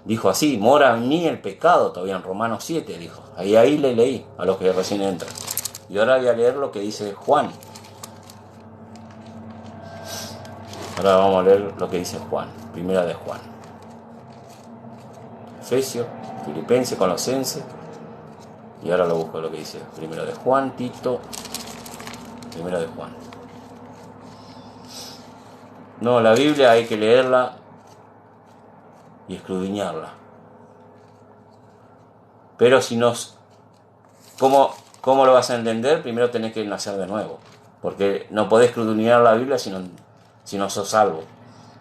dijo así, mora en mí el pecado, todavía en Romanos 7 dijo. Ahí le leí a los que recién entran. Y ahora voy a leer lo que dice Juan. Ahora vamos a leer lo que dice Juan, primera de Juan. Efesios, Filipenses, Colosenses. Y ahora lo busco lo que dice primero de Juan, Tito, primero de Juan. No, la Biblia hay que leerla y escudriñarla. Pero si nos... ¿Cómo lo vas a entender? Primero tenés que nacer de nuevo. Porque no podés escudriñar la Biblia si no sos salvo.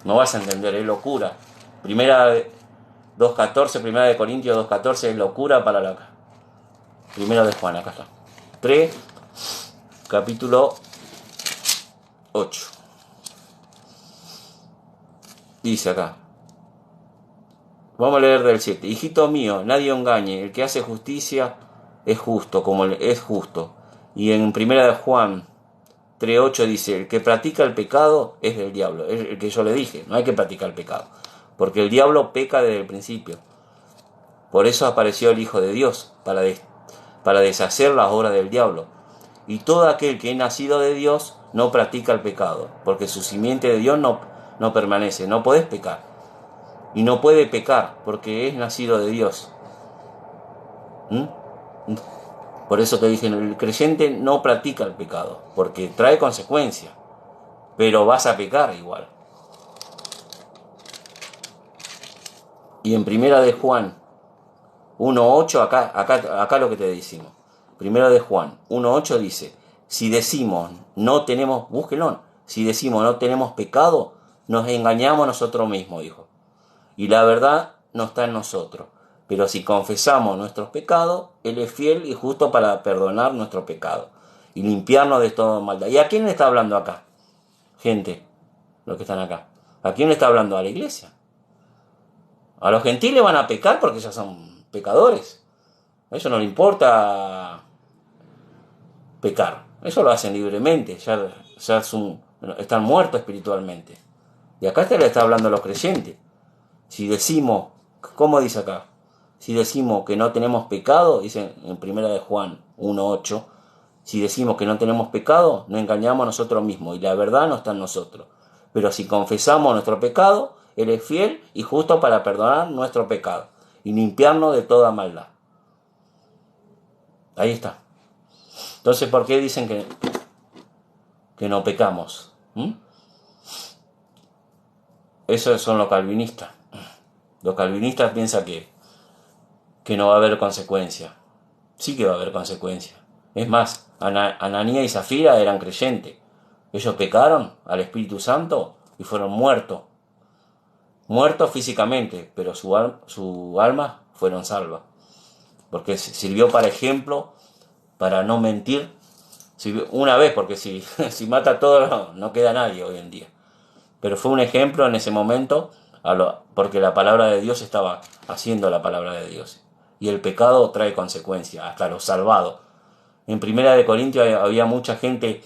No vas a entender, es locura. Primera de 2.14, primera de Corintios 2.14 es locura para la... Primero de Juan, acá está. 3, capítulo 8. Dice acá. Vamos a leer del 7. Hijito mío, nadie engañe. El que hace justicia es justo, como es justo. Y en primera de Juan 3.8 dice, el que practica el pecado es del diablo. Es el que yo le dije, no hay que practicar el pecado. Porque el diablo peca desde el principio. Por eso apareció el Hijo de Dios, para deshacer las obras del diablo. Y todo aquel que es nacido de Dios no practica el pecado, porque su simiente de Dios no permanece. No podés pecar. Y no puede pecar, porque es nacido de Dios. Por eso te dije, el creyente no practica el pecado, porque trae consecuencias, pero vas a pecar igual. Y en primera de Juan 1.8, acá lo que te decimos. Primera de Juan 1.8 dice, si decimos no tenemos, búsquenlo, si decimos no tenemos pecado, nos engañamos nosotros mismos, dijo. Y la verdad no está en nosotros. Pero si confesamos nuestros pecados, Él es fiel y justo para perdonar nuestros pecados y limpiarnos de toda maldad. ¿Y a quién le está hablando acá? Gente, los que están acá. ¿A quién le está hablando? A la iglesia. A los gentiles van a pecar porque ya son pecadores. A ellos no les importa pecar. Eso lo hacen libremente. Ya están muertos espiritualmente. Y acá le está hablando a los creyentes. Si decimos, ¿cómo dice acá? Si decimos que no tenemos pecado, dice en primera de Juan 1.8, si decimos que no tenemos pecado, nos engañamos a nosotros mismos y la verdad no está en nosotros. Pero si confesamos nuestro pecado, Él es fiel y justo para perdonar nuestro pecado y limpiarnos de toda maldad. Ahí está. Entonces, ¿por qué dicen que no pecamos? Esos son los calvinistas. Los calvinistas piensan que no va a haber consecuencia. Sí que va a haber consecuencia. Es más, Ananías y Zafira eran creyentes. Ellos pecaron al Espíritu Santo y fueron muertos. Muertos físicamente, pero su alma fueron salvas. Porque sirvió para ejemplo para no mentir. Una vez, porque si, si mata a todos no queda nadie hoy en día. Pero fue un ejemplo en ese momento, porque la palabra de Dios estaba haciendo la palabra de Dios. Y el pecado trae consecuencias, hasta los salvados. En Primera de Corintios había mucha gente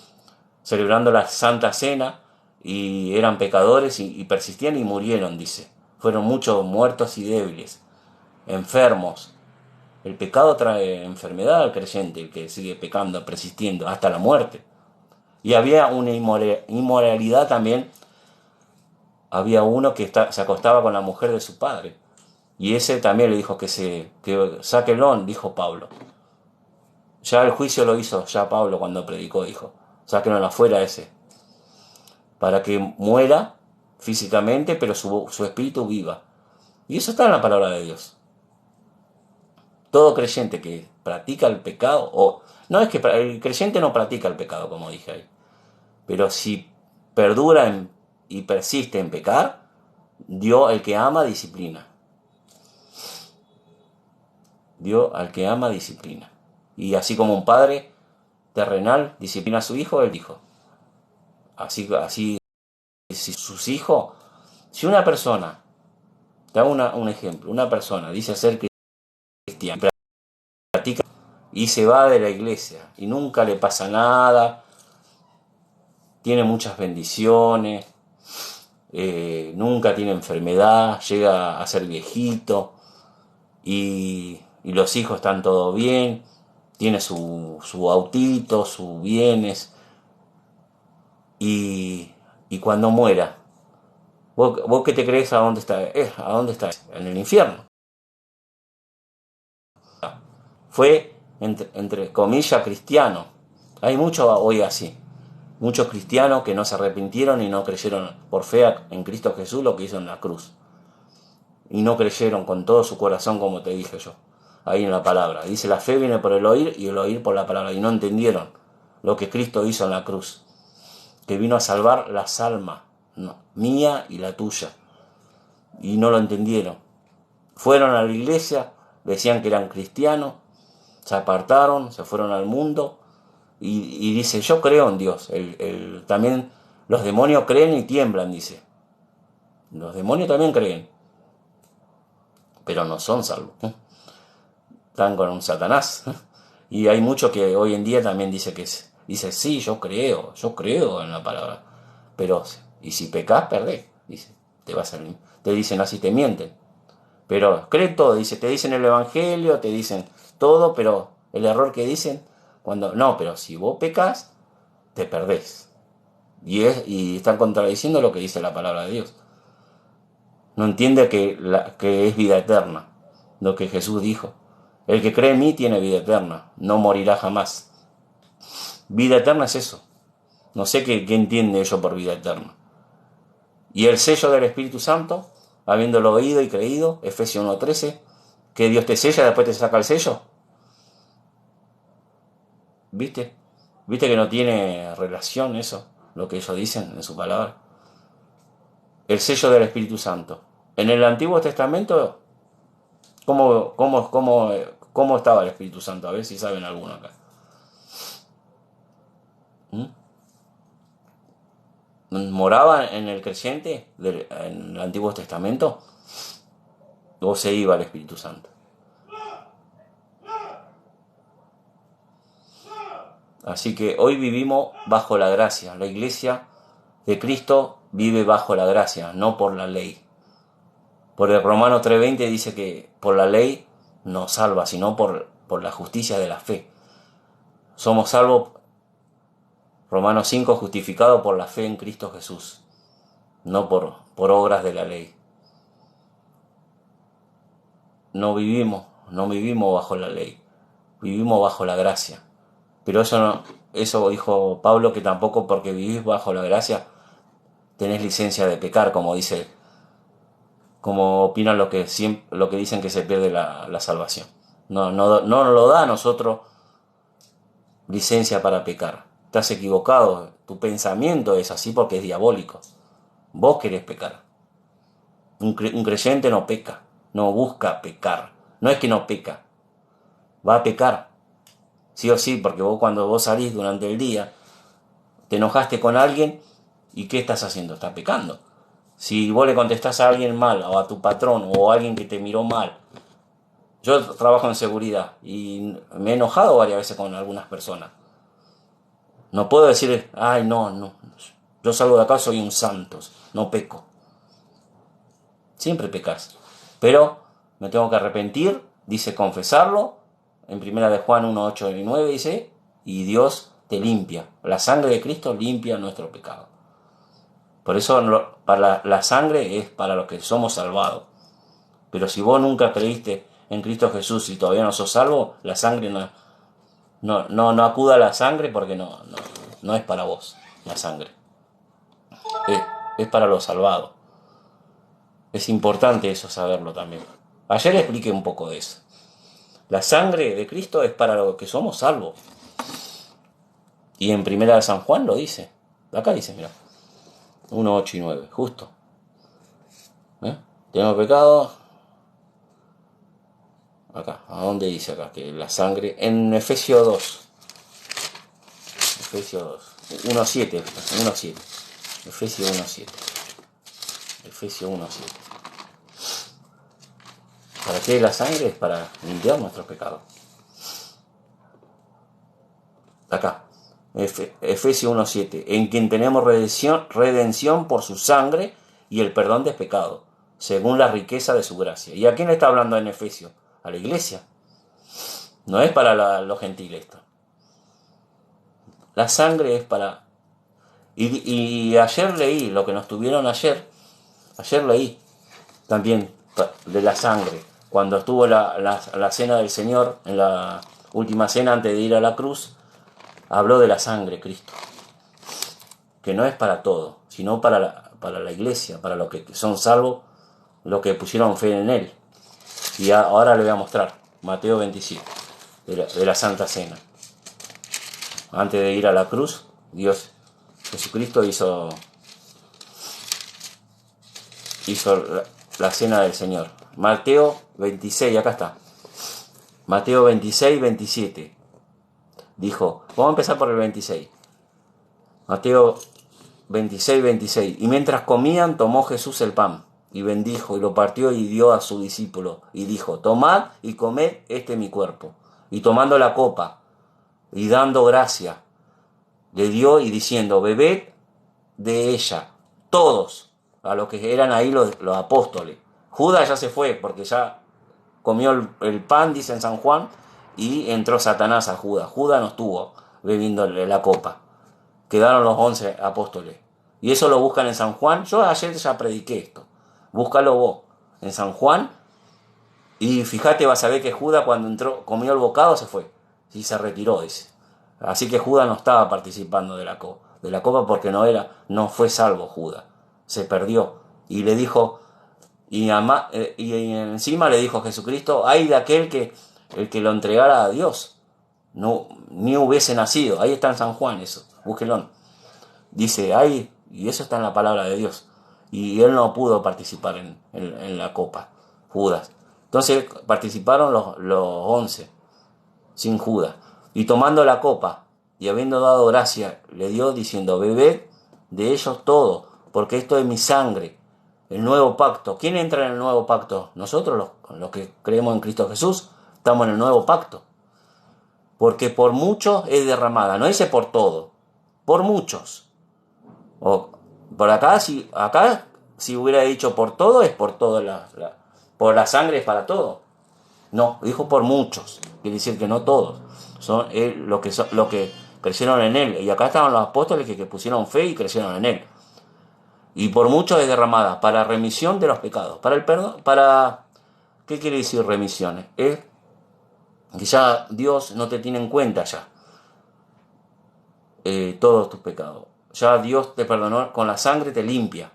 celebrando la Santa Cena y eran pecadores y persistían y murieron, dice. Fueron muchos muertos y débiles, enfermos. El pecado trae enfermedad al creyente, el que sigue pecando, persistiendo, hasta la muerte. Y había una inmoralidad también. Había uno que se acostaba con la mujer de su padre. Y ese también le dijo que sáquenlo, dijo Pablo. Ya el juicio lo hizo, ya Pablo cuando predicó dijo, sáquenlo afuera ese. Para que muera físicamente, pero su espíritu viva. Y eso está en la palabra de Dios. Todo creyente que practica el pecado, o no es que el creyente no practica el pecado, como dije ahí, pero si perdura y persiste en pecar, Dios, el que ama, disciplina. Dios, al que ama, disciplina. Y así como un padre terrenal disciplina a su hijo, él dijo. Así si sus hijos, si una persona, te hago un ejemplo, una persona dice ser cristiano, practica y se va de la iglesia y nunca le pasa nada, tiene muchas bendiciones, nunca tiene enfermedad, llega a ser viejito y los hijos están todo bien, tiene su autito, sus bienes y cuando muera, ¿vos qué te crees a dónde está? ¿A dónde está? En el infierno. Fue, entre comillas, cristiano. Hay mucho hoy así. Muchos cristianos que no se arrepintieron y no creyeron por fe en Cristo Jesús lo que hizo en la cruz. Y no creyeron con todo su corazón, como te dije yo, ahí en la palabra. Dice, la fe viene por el oír y el oír por la palabra. Y no entendieron lo que Cristo hizo en la cruz. Que vino a salvar las almas, no, mía y la tuya. Y no lo entendieron. Fueron a la iglesia, decían que eran cristianos, se apartaron, se fueron al mundo y dice, yo creo en Dios. También los demonios creen y tiemblan, dice. Los demonios también creen, pero no son salvos. Están con un Satanás. Y hay muchos que hoy en día también dice, sí, yo creo en la palabra. Pero, y si pecas, perdés, dice, te dicen así, te mienten. Pero creen todo, dice, te dicen el evangelio, te dicen todo, pero el error que dicen, no, pero si vos pecas, te perdés. Y están contradiciendo lo que dice la palabra de Dios. No entiende que es vida eterna, lo que Jesús dijo. El que cree en mí tiene vida eterna, no morirá jamás. Vida eterna es eso. No sé qué entiende ellos por vida eterna. Y el sello del Espíritu Santo, habiéndolo oído y creído, Efesios 1:13, que Dios te sella y después te saca el sello. ¿Viste? ¿Viste que no tiene relación eso, lo que ellos dicen en su palabra? El sello del Espíritu Santo. En el Antiguo Testamento, ¿cómo estaba el Espíritu Santo? A ver si saben alguno acá. ¿Moraba en el creyente en el Antiguo Testamento? ¿O se iba el Espíritu Santo? Así que hoy vivimos bajo la gracia. La iglesia de Cristo vive bajo la gracia, no por la ley. Por el Romano 3:20 dice que por la ley no salva, sino por la justicia de la fe. Somos salvos, Romanos 5, justificados por la fe en Cristo Jesús, no por obras de la ley. No vivimos bajo la ley, vivimos bajo la gracia. Pero eso dijo Pablo, que tampoco porque vivís bajo la gracia tenés licencia de pecar, como opinan lo que dicen que se pierde la salvación. No nos lo da a nosotros licencia para pecar. Estás equivocado, tu pensamiento es así porque es diabólico. Vos querés pecar. Un creyente no peca, no busca pecar. No es que no peca, va a pecar. sí o sí, porque cuando vos salís durante el día, te enojaste con alguien y ¿qué estás haciendo? Estás pecando. Si vos le contestás a alguien mal, o a tu patrón, o a alguien que te miró mal. Yo trabajo en seguridad y me he enojado varias veces con algunas personas. No puedo decir, ay, no, yo salgo de acá, soy un santo, no peco. Siempre pecas. Pero me tengo que arrepentir, dice confesarlo. En primera de Juan 1, 8 y 9 dice, y Dios te limpia. La sangre de Cristo limpia nuestro pecado. Por eso para la sangre es para los que somos salvados. Pero si vos nunca creíste en Cristo Jesús y todavía no sos salvo, la sangre no acuda a la sangre porque no es para vos la sangre. Es para los salvados. Es importante eso saberlo también. Ayer expliqué un poco de eso. La sangre de Cristo es para los que somos salvos. Y en primera de San Juan lo dice. Acá dice, mira. 1, 8 y 9, justo. Tenemos pecado. Acá, ¿a dónde dice acá? Que la sangre. En Efesios 2. Efesios 2. 1.7. 1.7. Efesios 1.7. Efesios 1.7. ¿Para qué la sangre? Es para limpiar nuestros pecados. Acá. Efesios 1.7. En quien tenemos redención por su sangre y el perdón de pecados, según la riqueza de su gracia. ¿Y a quién le está hablando en Efesios? A la iglesia. No es para los gentiles esto. La sangre es para... Y ayer leí lo que nos tuvieron ayer. Ayer leí también de la sangre. Cuando estuvo la cena del Señor, en la última cena antes de ir a la cruz, habló de la sangre, Cristo. Que no es para todo, sino para la iglesia, para los que son salvos, los que pusieron fe en Él. Y ahora le voy a mostrar Mateo 27, de la Santa Cena. Antes de ir a la cruz, Jesucristo hizo la cena del Señor. Mateo 26, acá está. Mateo 26, 27. Dijo, vamos a empezar por el 26. Mateo 26, 26. Y mientras comían, tomó Jesús el pan, y bendijo, y lo partió, y dio a su discípulo, y dijo, tomad y comed, este mi cuerpo. Y tomando la copa, y dando gracia, le dio, y diciendo, bebed de ella, todos, a los que eran ahí los apóstoles. Judas ya se fue, porque ya comió el pan, dice en San Juan, y entró Satanás a Judas. Judas no estuvo bebiendo la copa. Quedaron los 11 apóstoles. Y eso lo buscan en San Juan. Yo ayer ya prediqué esto. Búscalo vos en San Juan. Y fíjate, vas a ver que Judas cuando entró, comió el bocado, se fue. Y se retiró, dice. Así que Judas no estaba participando de la copa porque no fue salvo Judas. Se perdió. Y le dijo, y encima le dijo a Jesucristo, ay de aquel el que lo entregara a Dios. No, ni hubiese nacido. Ahí está en San Juan eso. Búsquelo. Dice, ay, y eso está en la palabra de Dios. Y él no pudo participar en la copa, Judas. Entonces participaron los 11, sin Judas. Y tomando la copa, y habiendo dado gracia, le dio diciendo, bebed de ellos todo, porque esto es mi sangre, el nuevo pacto. ¿Quién entra en el nuevo pacto? Nosotros, los que creemos en Cristo Jesús, estamos en el nuevo pacto. Porque por muchos es derramada, no dice por todo, por muchos. O por acá, si hubiera dicho por todo, es por todo, por la sangre es para todo. No, dijo por muchos, quiere decir que no todos, son los que creyeron en él. Y acá estaban los apóstoles que pusieron fe y creyeron en él. Y por muchos es derramada, para remisión de los pecados, para el perdón, ¿qué quiere decir remisión? Es que ya Dios no te tiene en cuenta ya todos tus pecados. Ya Dios te perdonó, con la sangre te limpia.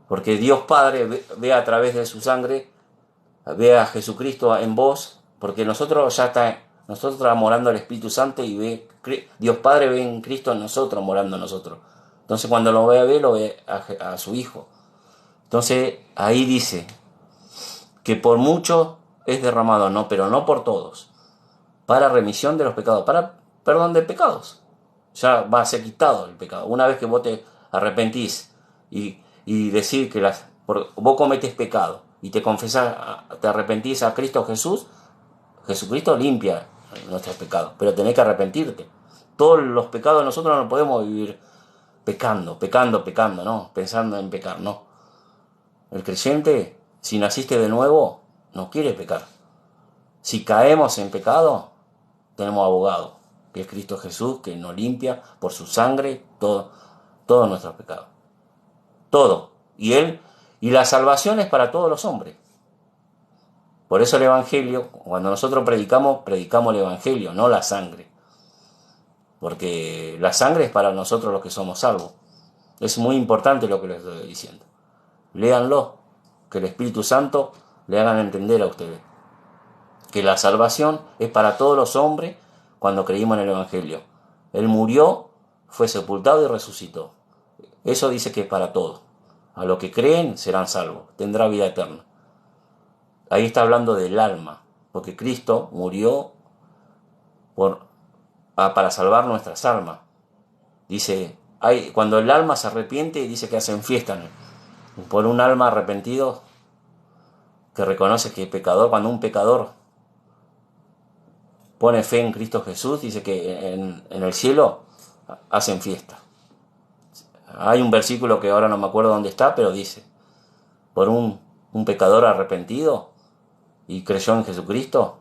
Porque Dios Padre ve a través de su sangre, ve a Jesucristo en vos, porque nosotros estamos morando el Espíritu Santo y Dios Padre ve en Cristo en nosotros, morando en nosotros. Entonces cuando lo ve a su Hijo. Entonces ahí dice que por mucho es derramado, no, pero no por todos. para remisión de los pecados, para perdón de pecados. Ya va a ser quitado el pecado. Una vez que vos te arrepentís y decís que vos cometés pecado y te confesás, te arrepentís a Cristo Jesús, Jesucristo limpia nuestros pecados, pero tenés que arrepentirte. Todos los pecados nosotros no podemos vivir pecando, ¿no? Pensando en pecar, no. El creyente, si naciste de nuevo, no quiere pecar. Si caemos en pecado, tenemos abogado, que es Cristo Jesús, que nos limpia por su sangre todos nuestros pecados. Todo. Y la salvación es para todos los hombres. Por eso el Evangelio, cuando nosotros predicamos el Evangelio, no la sangre. Porque la sangre es para nosotros los que somos salvos. Es muy importante lo que les estoy diciendo. Léanlo, que el Espíritu Santo le hagan entender a ustedes que la salvación es para todos los hombres cuando creímos en el Evangelio. Él murió, fue sepultado y resucitó. Eso dice que es para todos. A los que creen serán salvos, tendrá vida eterna. Ahí está hablando del alma, porque Cristo murió para salvar nuestras almas. Dice, cuando el alma se arrepiente, dice que hacen fiesta por un alma arrepentido que reconoce que es pecador. Cuando un pecador pone fe en Cristo Jesús, dice que en el cielo hacen fiesta. Hay un versículo que ahora no me acuerdo dónde está, pero dice, por un pecador arrepentido y creyó en Jesucristo,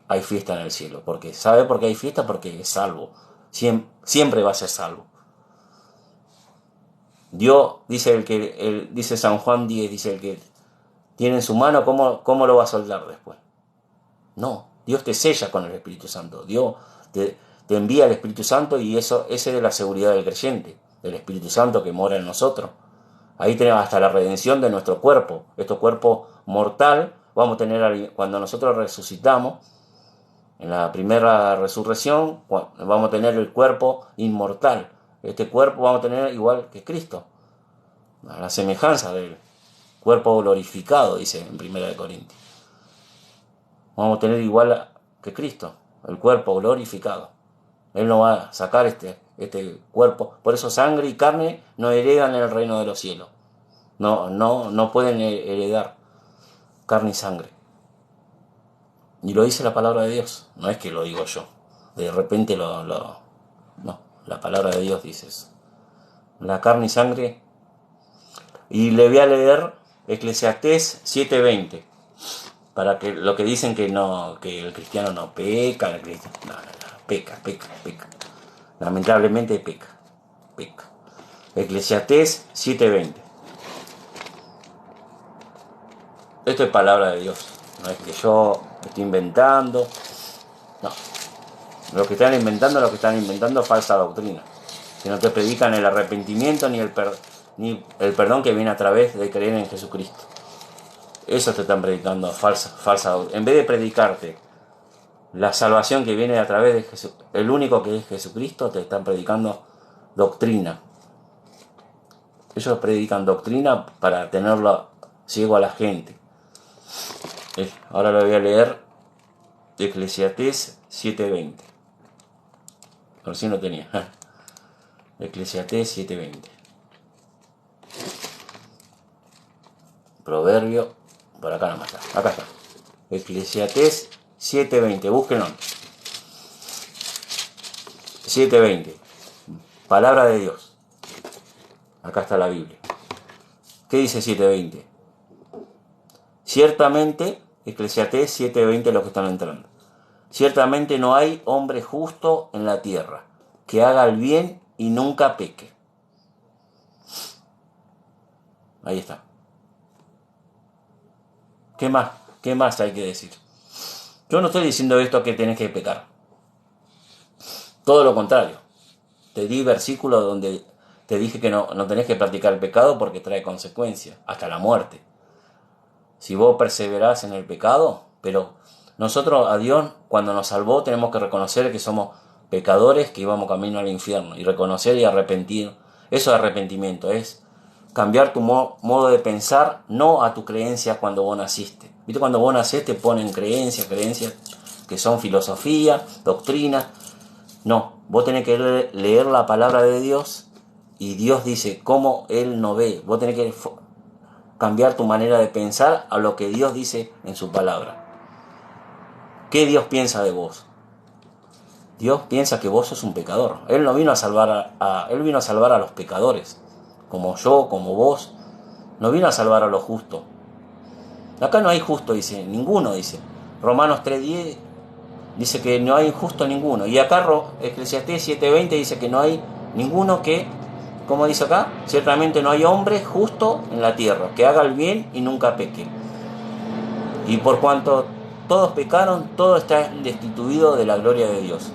hay fiesta en el cielo. ¿Sabe por qué hay fiesta? Porque es salvo. Siempre va a ser salvo. Dios, dice San Juan 10, dice el que tiene en su mano, ¿cómo lo va a soldar después? No, Dios te sella con el Espíritu Santo. Dios te envía el Espíritu Santo y esa es la seguridad del creyente, del Espíritu Santo que mora en nosotros. Ahí tenemos hasta la redención de nuestro cuerpo. Este cuerpo mortal vamos a tener, cuando nosotros resucitamos, en la primera resurrección, vamos a tener el cuerpo inmortal. Este cuerpo vamos a tener igual que Cristo, a la semejanza del cuerpo glorificado, dice en 1 Corintios. Vamos a tener igual que Cristo, el cuerpo glorificado. Él no va a sacar este cuerpo. Por eso sangre y carne no heredan el reino de los cielos. No pueden heredar carne y sangre. Y lo dice la palabra de Dios. No es que lo digo yo. De repente no, la palabra de Dios dice eso. La carne y sangre. Y le voy a leer Eclesiastés 7:20. Para que lo que dicen que el cristiano no peca, peca. Lamentablemente peca. Eclesiastés 7:20. Esto es palabra de Dios. No es que yo estoy inventando. No. Lo que están inventando es falsa doctrina. Que no te predican el arrepentimiento ni el perdón que viene a través de creer en Jesucristo. Eso te están predicando, falsa. En vez de predicarte la salvación que viene a través de Jesús, el único que es Jesucristo, te están predicando doctrina. Ellos predican doctrina para tenerlo ciego a la gente. Ahora lo voy a leer, Eclesiastés 7:20. Por si no tenía. Eclesiastés 7:20. Proverbio, por acá nomás está. Acá está. Eclesiastés 7:20. Búsquenlo. 7:20. Palabra de Dios. Acá está la Biblia. ¿Qué dice 7:20? Ciertamente, Eclesiastés 7:20 los que están entrando. Ciertamente no hay hombre justo en la tierra, que haga el bien y nunca peque. Ahí está. ¿Qué más hay que decir? Yo no estoy diciendo esto que tenés que pecar. Todo lo contrario. Te di versículos donde te dije que no tenés que practicar el pecado porque trae consecuencias, hasta la muerte. Si vos perseverás en el pecado, pero nosotros a Dios cuando nos salvó tenemos que reconocer que somos pecadores que íbamos camino al infierno y reconocer y arrepentir. Eso es arrepentimiento, es cambiar tu modo de pensar, no a tu creencia cuando vos naciste. ¿Viste? Cuando vos nacés te ponen creencias que son filosofía, doctrina. No, vos tenés que leer la palabra de Dios y Dios dice cómo Él no ve. Vos tenés que cambiar tu manera de pensar a lo que Dios dice en su palabra. ¿Qué Dios piensa de vos? Dios piensa que vos sos un pecador. Él no vino a salvar Él vino a salvar a los pecadores, como yo, como vos. No vino a salvar a los justos. Acá no hay justo, dice, ninguno, dice. Romanos 3:10 dice que no hay justo ninguno. Y acá Eclesiastés 7:20 dice que no hay ninguno que, ¿cómo dice acá? Ciertamente no hay hombre justo en la tierra, que haga el bien y nunca peque. Y por cuanto todos pecaron, todo está destituido de la gloria de Dios.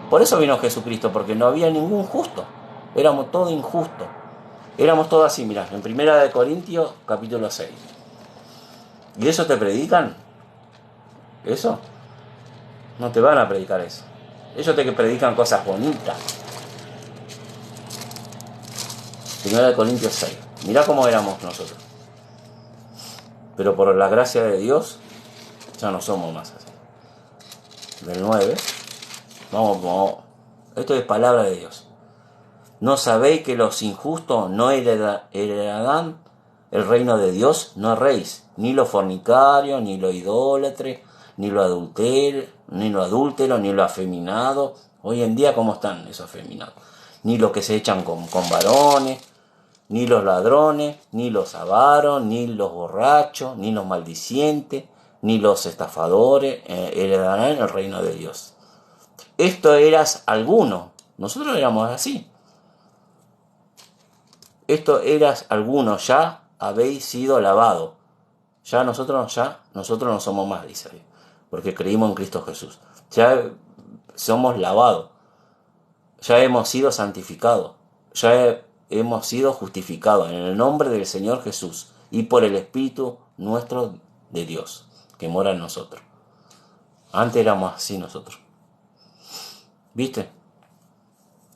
Por eso vino Jesucristo, porque no había ningún justo. Éramos todos injustos. Éramos todos así, mirá, en 1 Corintios capítulo 6. ¿Y eso te predican? ¿Eso? No te van a predicar eso. Ellos te predican cosas bonitas. 1 Corintios 6. Mirá cómo éramos nosotros. Pero por la gracia de Dios, ya no somos más así. Del 9. Vamos. Esto es palabra de Dios. ¿No sabéis que los injustos no heredarán el reino de Dios? No erréis, ni los fornicarios, ni los idólatres, ni los adúlteros, ni los afeminados. Hoy en día, ¿cómo están esos afeminados? Ni los que se echan con varones, ni los ladrones, ni los avaros, ni los borrachos, ni los maldicientes, ni los estafadores heredarán el reino de Dios. Esto eras alguno. Nosotros éramos así. Esto eras alguno, ya habéis sido lavado. Ya nosotros no somos más, dice ahí, porque creímos en Cristo Jesús. Ya somos lavados. Ya hemos sido santificados. Ya hemos sido justificados en el nombre del Señor Jesús y por el Espíritu nuestro de Dios, que mora en nosotros. Antes éramos así nosotros. ¿Viste?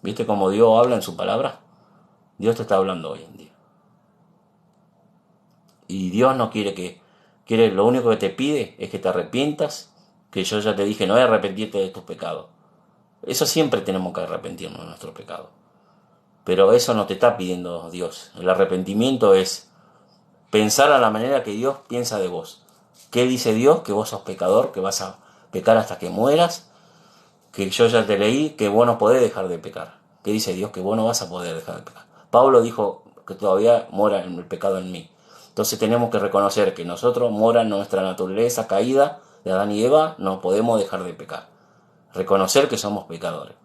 ¿Viste cómo Dios habla en su palabra? Dios te está hablando hoy en día. Y Dios no quiere lo único que te pide es que te arrepientas, que yo ya te dije, no es arrepentirte de tus pecados. Eso siempre tenemos que arrepentirnos de nuestros pecados. Pero eso no te está pidiendo Dios. El arrepentimiento es pensar a la manera que Dios piensa de vos. ¿Qué dice Dios? Que vos sos pecador, que vas a pecar hasta que mueras, que yo ya te leí que vos no podés dejar de pecar. ¿Qué dice Dios? Que vos no vas a poder dejar de pecar. Pablo dijo que todavía mora el pecado en mí. Entonces tenemos que reconocer que nosotros mora en nuestra naturaleza caída de Adán y Eva, no podemos dejar de pecar. Reconocer que somos pecadores.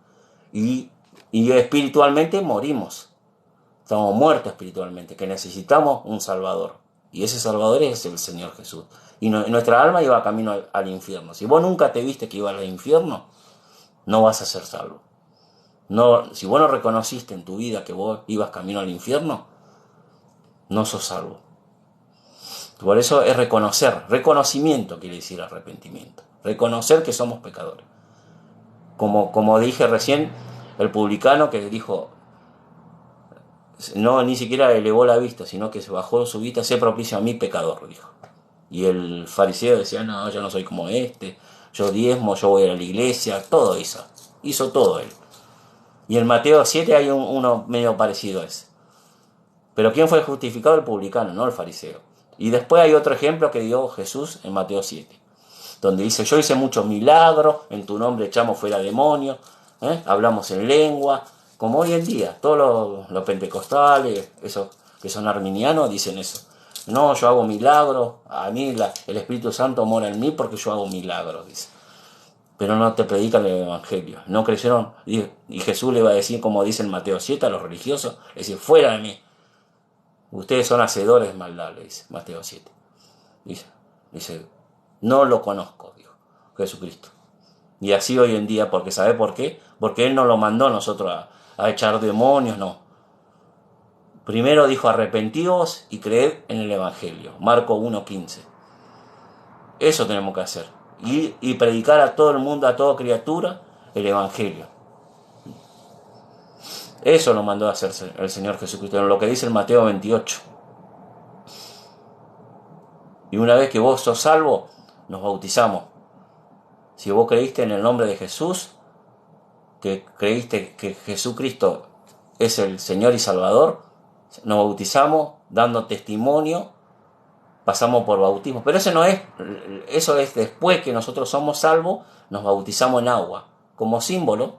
Y espiritualmente morimos. Estamos muertos espiritualmente, que necesitamos un Salvador. Y ese Salvador es el Señor Jesús. Y nuestra alma iba camino al infierno. Si vos nunca te viste que iba al infierno, no vas a ser salvo. No, si vos no reconociste en tu vida que vos ibas camino al infierno, no sos salvo. Por eso es reconocimiento quiere decir arrepentimiento. Reconocer que somos pecadores. Como dije recién, el publicano que dijo, no, ni siquiera elevó la vista, sino que se bajó su vista, sé propicio a mí pecador, dijo. Y el fariseo decía, no, yo no soy como este, yo diezmo, yo voy a la iglesia, todo hizo todo él. Y en Mateo 7 hay uno medio parecido a ese. Pero ¿quién fue justificado? El publicano, no el fariseo. Y después hay otro ejemplo que dio Jesús en Mateo 7, donde dice, yo hice muchos milagros, en tu nombre echamos fuera demonios, hablamos en lengua, como hoy en día, todos los pentecostales, esos que son arminianos, dicen eso. No, yo hago milagros, a mí el Espíritu Santo mora en mí porque yo hago milagros, dice. Pero no te predican el Evangelio. No creyeron. Y Jesús le va a decir, como dice en Mateo 7 a los religiosos, es decir, fuera de mí. Ustedes son hacedores de maldad, le dice Mateo 7. Dice, no lo conozco, dijo Jesucristo. Y así hoy en día, porque ¿sabe por qué? Porque Él no lo mandó a nosotros a echar demonios, no. Primero dijo, arrepentíos y creed en el Evangelio. Marcos 1:15. Eso tenemos que hacer. Y predicar a todo el mundo, a toda criatura, el Evangelio. Eso lo mandó a hacer el Señor Jesucristo, en lo que dice el Mateo 28. Y una vez que vos sos salvo, nos bautizamos. Si vos creíste en el nombre de Jesús, que creíste que Jesucristo es el Señor y Salvador, nos bautizamos dando testimonio, pasamos por bautismo. Pero eso es después que nosotros somos salvos, nos bautizamos en agua, como símbolo,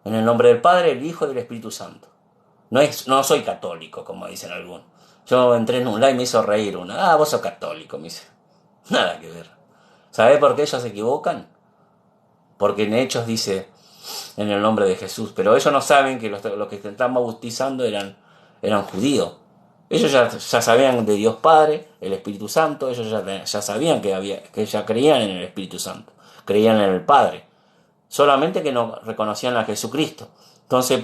en el nombre del Padre, del Hijo y del Espíritu Santo. No soy católico, como dicen algunos. Yo entré en un live y me hizo reír una. Vos sos católico, me dice. Nada que ver. ¿Sabés por qué ellos se equivocan? Porque en Hechos dice en el nombre de Jesús. Pero ellos no saben que los que se están bautizando eran judíos. Ellos ya sabían de Dios Padre, el Espíritu Santo. Ellos ya sabían que ya creían en el Espíritu Santo. Creían en el Padre. Solamente que no reconocían a Jesucristo. Entonces,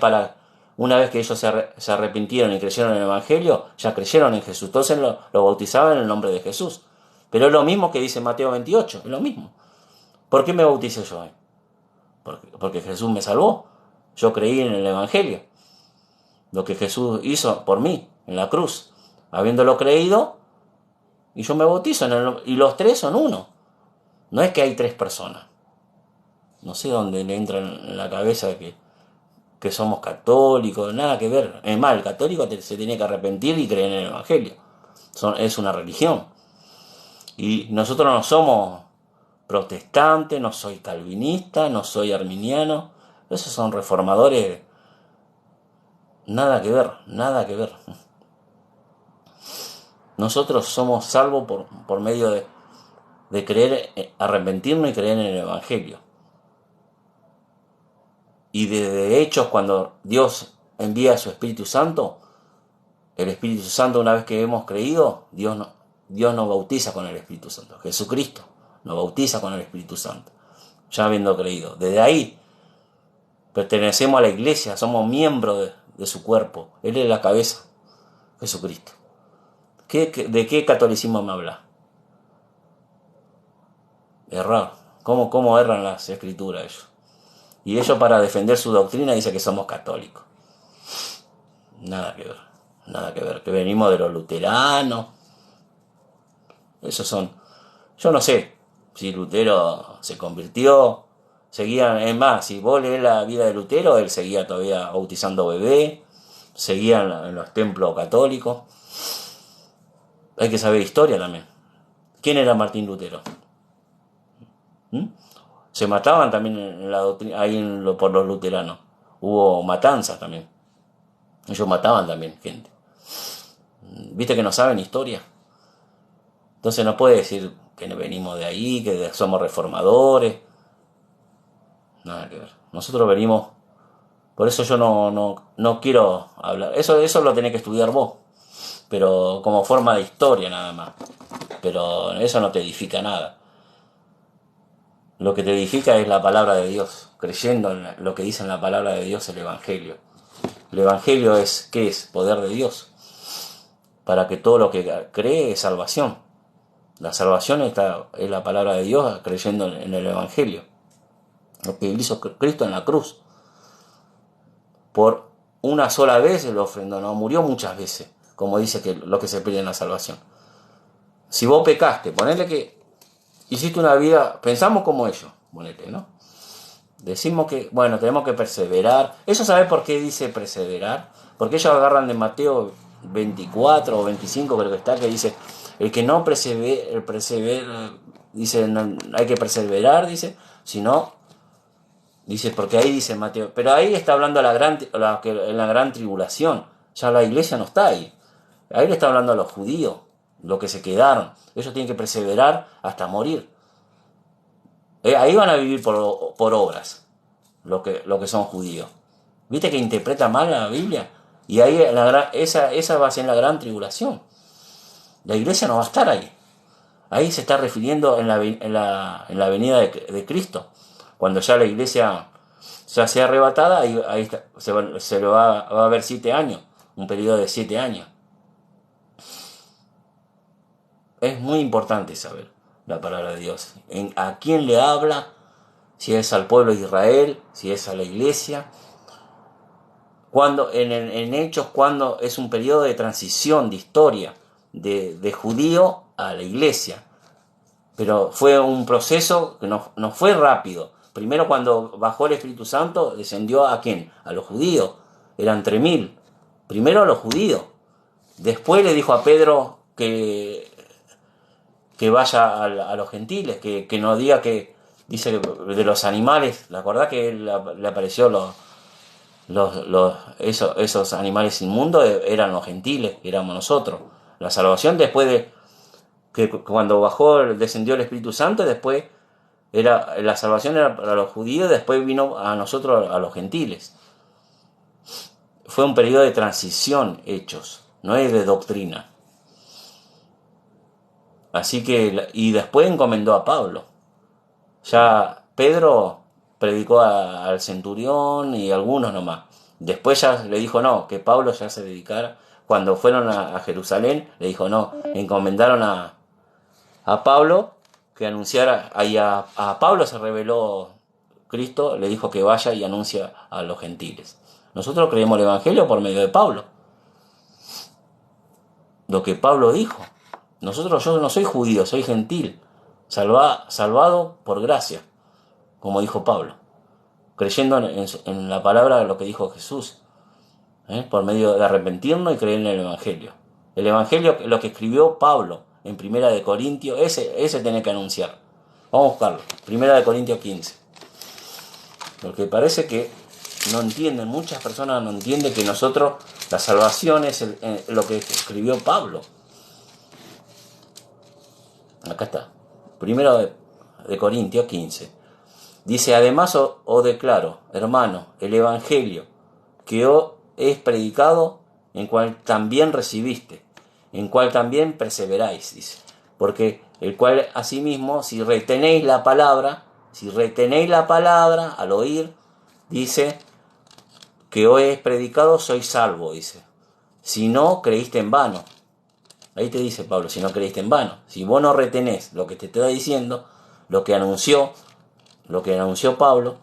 una vez que ellos se arrepintieron y creyeron en el Evangelio, ya creyeron en Jesús. Entonces lo bautizaban en el nombre de Jesús. Pero es lo mismo que dice Mateo 28, es lo mismo. ¿Por qué me bauticé yo? Porque Jesús me salvó. Yo creí en el Evangelio. Lo que Jesús hizo por mí, en la cruz. Habiéndolo creído, y yo me bautizo. Y los tres son uno. No es que hay tres personas. No sé dónde le entra en la cabeza que somos católicos, nada que ver. Es más, el católico se tiene que arrepentir y creer en el Evangelio. Es una religión. Y nosotros no somos protestantes, no soy calvinista, no soy arminiano. Esos son reformadores. Nada que ver, nada que ver. Nosotros somos salvos por medio de creer, arrepentirnos y creer en el Evangelio. Y de Hechos, cuando Dios envía a su Espíritu Santo, el Espíritu Santo, una vez que hemos creído, Dios nos bautiza con el Espíritu Santo. Jesucristo nos bautiza con el Espíritu Santo, ya habiendo creído. Desde ahí pertenecemos a la iglesia, somos miembros de su cuerpo. Él es la cabeza, Jesucristo. ¿De qué catolicismo me habla? Errar. ¿Cómo erran las escrituras ellos? Y ellos, para defender su doctrina, dicen que somos católicos. Nada que ver, nada que ver. Que venimos de los luteranos. Esos son. Yo no sé si Lutero se convirtió. Es más, si vos lees la vida de Lutero, él seguía todavía bautizando bebé. Seguía en los templos católicos. Hay que saber historia también. ¿Quién era Martín Lutero? Se mataban también en la doctrina, por los luteranos. Hubo matanzas también. Ellos mataban también gente. ¿Viste que no saben historia? Entonces no puede decir que venimos de ahí, que somos reformadores. Nada que ver. Nosotros venimos. Por eso yo no quiero hablar. Eso lo tenés que estudiar vos. Pero como forma de historia nada más. Pero eso no te edifica nada. Lo que te edifica es la palabra de Dios, creyendo en lo que dice en la palabra de Dios, el Evangelio. El Evangelio ¿qué es? Poder de Dios. Para que todo lo que cree es salvación. La salvación es la palabra de Dios, creyendo en el Evangelio. Lo que hizo Cristo en la cruz. Por una sola vez lo ofrendó, no murió muchas veces, como dice que lo que se pide en la salvación. Si vos pecaste, ponele que hiciste una vida, pensamos como ellos, ponele, ¿no? Decimos que, bueno, tenemos que perseverar. ¿Eso sabés por qué dice perseverar? Porque ellos agarran de Mateo 24 o 25, creo que está, que dice, el que no persevera, dice, no, hay que perseverar, dice, si no, dice, porque ahí dice Mateo, pero ahí está hablando en la gran tribulación, ya la iglesia no está ahí. Ahí le está hablando a los judíos, los que se quedaron. Ellos tienen que perseverar hasta morir. Ahí van a vivir por obras, lo que son judíos. ¿Viste que interpreta mal la Biblia? Y ahí esa va a ser la gran tribulación. La iglesia no va a estar ahí. Ahí se está refiriendo en la venida de Cristo. Cuando ya la iglesia ya sea arrebatada, ahí se lo va a haber 7 años. Un periodo de 7 años. Es muy importante saber la palabra de Dios. ¿A quién le habla? Si es al pueblo de Israel, si es a la iglesia. Cuando en Hechos, cuando es un periodo de transición, de historia, de judío a la iglesia. Pero fue un proceso que no fue rápido. Primero cuando bajó el Espíritu Santo, descendió ¿a quién? A los judíos. Eran 3000. Primero a los judíos. Después le dijo a Pedro que vaya a los gentiles, que no diga que, dice que de los animales, ¿la acordás que le apareció esos animales inmundos? Eran los gentiles, éramos nosotros. La salvación después de que cuando descendió el Espíritu Santo, después la salvación era para los judíos, después vino a nosotros, a los gentiles. Fue un periodo de transición, Hechos, no es de doctrina. Así que, y después encomendó a Pablo. Ya Pedro predicó al centurión y algunos nomás. Después ya le dijo no, que Pablo ya se dedicara. Cuando fueron a Jerusalén, le dijo no, encomendaron a Pablo que anunciara. Ahí a Pablo se reveló Cristo, le dijo que vaya y anuncia a los gentiles. Nosotros creemos el Evangelio por medio de Pablo. Lo que Pablo dijo. Yo no soy judío, soy gentil, salvado por gracia, como dijo Pablo, creyendo en la palabra de lo que dijo Jesús, por medio de arrepentirnos y creer en el Evangelio. El Evangelio, lo que escribió Pablo en Primera de Corintios, ese tiene que anunciar. Vamos a buscarlo, Primera de Corintios 15. Porque parece que no entienden, muchas personas no entienden que nosotros, la salvación es lo que escribió Pablo. Acá está, Primero de Corintios 15. Dice, además os declaro, hermano, el Evangelio que os es predicado, en cual también recibiste, en cual también perseveráis, dice. Porque el cual asimismo, si retenéis la palabra al oír, dice, que os es predicado, sois salvo, dice. Si no, creíste en vano. Ahí te dice Pablo, si no creíste en vano. Si vos no retenés lo que te está diciendo, lo que anunció Pablo,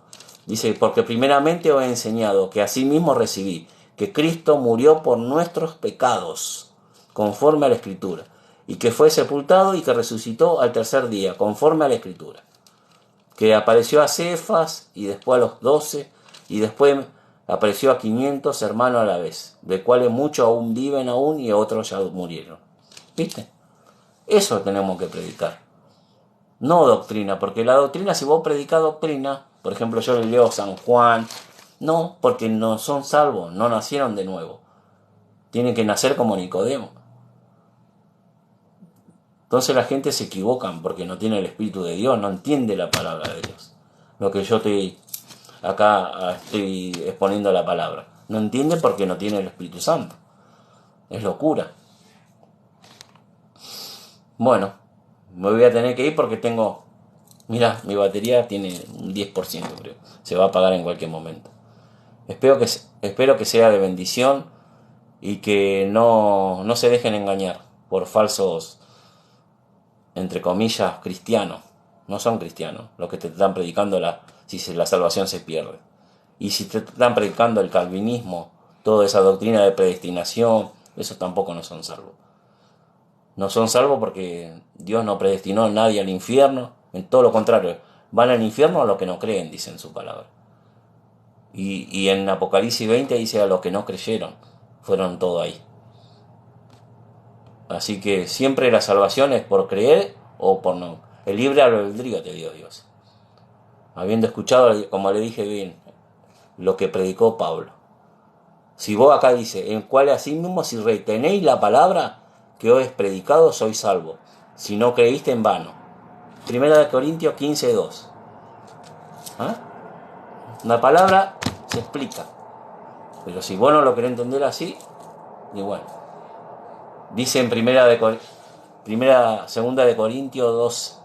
dice, porque primeramente os he enseñado que asimismo recibí, que Cristo murió por nuestros pecados, conforme a la Escritura, y que fue sepultado y que resucitó al tercer día, conforme a la Escritura, que apareció a Cefas y después a los 12, y después apareció a 500 hermanos a la vez, de cuales muchos aún viven aún y otros ya murieron. ¿Viste? Eso tenemos que predicar. No doctrina, porque la doctrina, si vos predicás doctrina, por ejemplo yo le leo San Juan, no, porque no son salvos, no nacieron de nuevo. Tienen que nacer como Nicodemo. Entonces la gente se equivoca porque no tiene el Espíritu de Dios, no entiende la palabra de Dios. Lo que yo estoy exponiendo la palabra. No entiende porque no tiene el Espíritu Santo. Es locura. Bueno, me voy a tener que ir porque mira, mi batería tiene un 10%, creo. Se va a apagar en cualquier momento. Espero que sea de bendición y que no se dejen engañar por falsos, entre comillas, cristianos. No son cristianos los que te están predicando si la salvación se pierde. Y si te están predicando el calvinismo, toda esa doctrina de predestinación, esos tampoco no son salvos. No son salvos porque Dios no predestinó a nadie al infierno. En todo lo contrario, van al infierno a los que no creen, dice en su palabra. Y en Apocalipsis 20 dice a los que no creyeron, fueron todos ahí. Así que siempre la salvación es por creer o por no. El libre albedrío te dio Dios. Habiendo escuchado, como le dije bien, lo que predicó Pablo. Si vos acá dice, en cual así mismo, si retenéis la palabra que os es predicado, sois salvo. Si no creíste en vano. Primera de Corintios 15:2. ¿Ah? Una palabra se explica. Pero si vos no lo querés entender así, y bueno. Dice en segunda de Corintios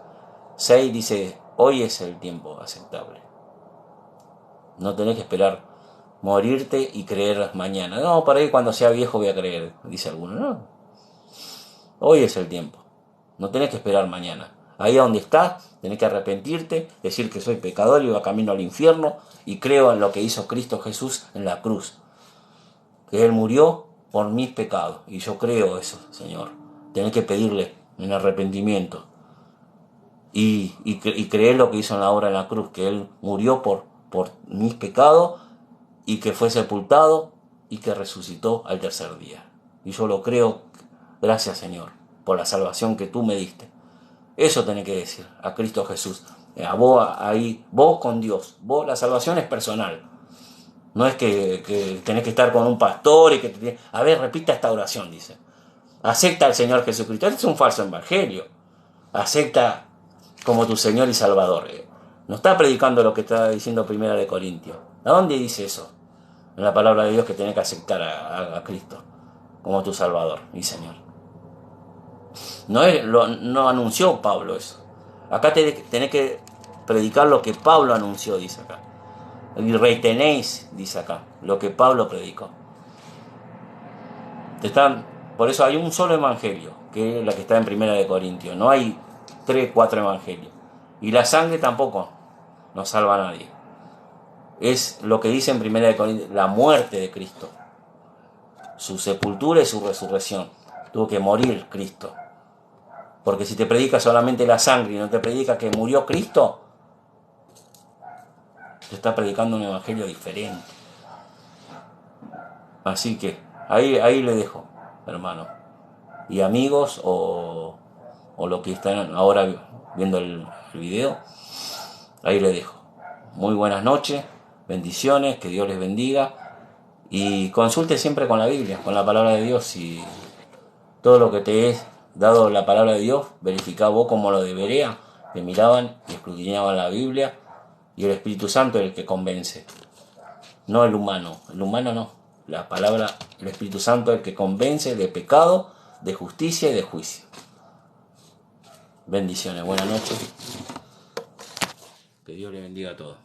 2:6, dice, hoy es el tiempo aceptable. No tenés que esperar morirte y creer mañana. No, para ahí cuando sea viejo voy a creer, dice alguno. No. Hoy es el tiempo. No tenés que esperar mañana. Ahí donde estás, tenés que arrepentirte, decir que soy pecador y va camino al infierno y creo en lo que hizo Cristo Jesús en la cruz. Que Él murió por mis pecados. Y yo creo eso, Señor. Tenés que pedirle en arrepentimiento. y creer lo que hizo en la obra en la cruz, que Él murió por mis pecados y que fue sepultado y que resucitó al tercer día. Y yo lo creo, gracias Señor, por la salvación que tú me diste. Eso tenés que decir a Cristo Jesús. A vos ahí, vos con Dios. Vos, la salvación es personal. No es que tenés que estar con un pastor y que te... A ver, repita esta oración, dice. Acepta al Señor Jesucristo. Este es un falso evangelio. Acepta como tu Señor y Salvador. No está predicando lo que está diciendo Primera de Corintios. ¿A dónde dice eso? En la palabra de Dios que tenés que aceptar a Cristo como tu Salvador y Señor. No anunció Pablo eso. Acá tenés que predicar lo que Pablo anunció, dice acá. Y retenéis, dice acá, lo que Pablo predicó. Por eso hay un solo evangelio, que es la que está en Primera de Corintios. No hay 3, 4 evangelios. Y la sangre tampoco no salva a nadie. Es lo que dice en Primera de Corintios, la muerte de Cristo. Su sepultura y su resurrección. Tuvo que morir Cristo. Porque si te predica solamente la sangre y no te predica que murió Cristo, te está predicando un evangelio diferente. Así que ahí le dejo, hermano. Y amigos o los que están ahora viendo el video, ahí le dejo. Muy buenas noches, bendiciones, que Dios les bendiga. Y consulte siempre con la Biblia, con la palabra de Dios. Y todo lo que te he dado la palabra de Dios, verificá vos como lo debería, que miraban y escudriñaban la Biblia, y el Espíritu Santo es el que convence, no el humano no, la palabra, el Espíritu Santo es el que convence de pecado, de justicia y de juicio. Bendiciones, buenas noches, que Dios le bendiga a todos.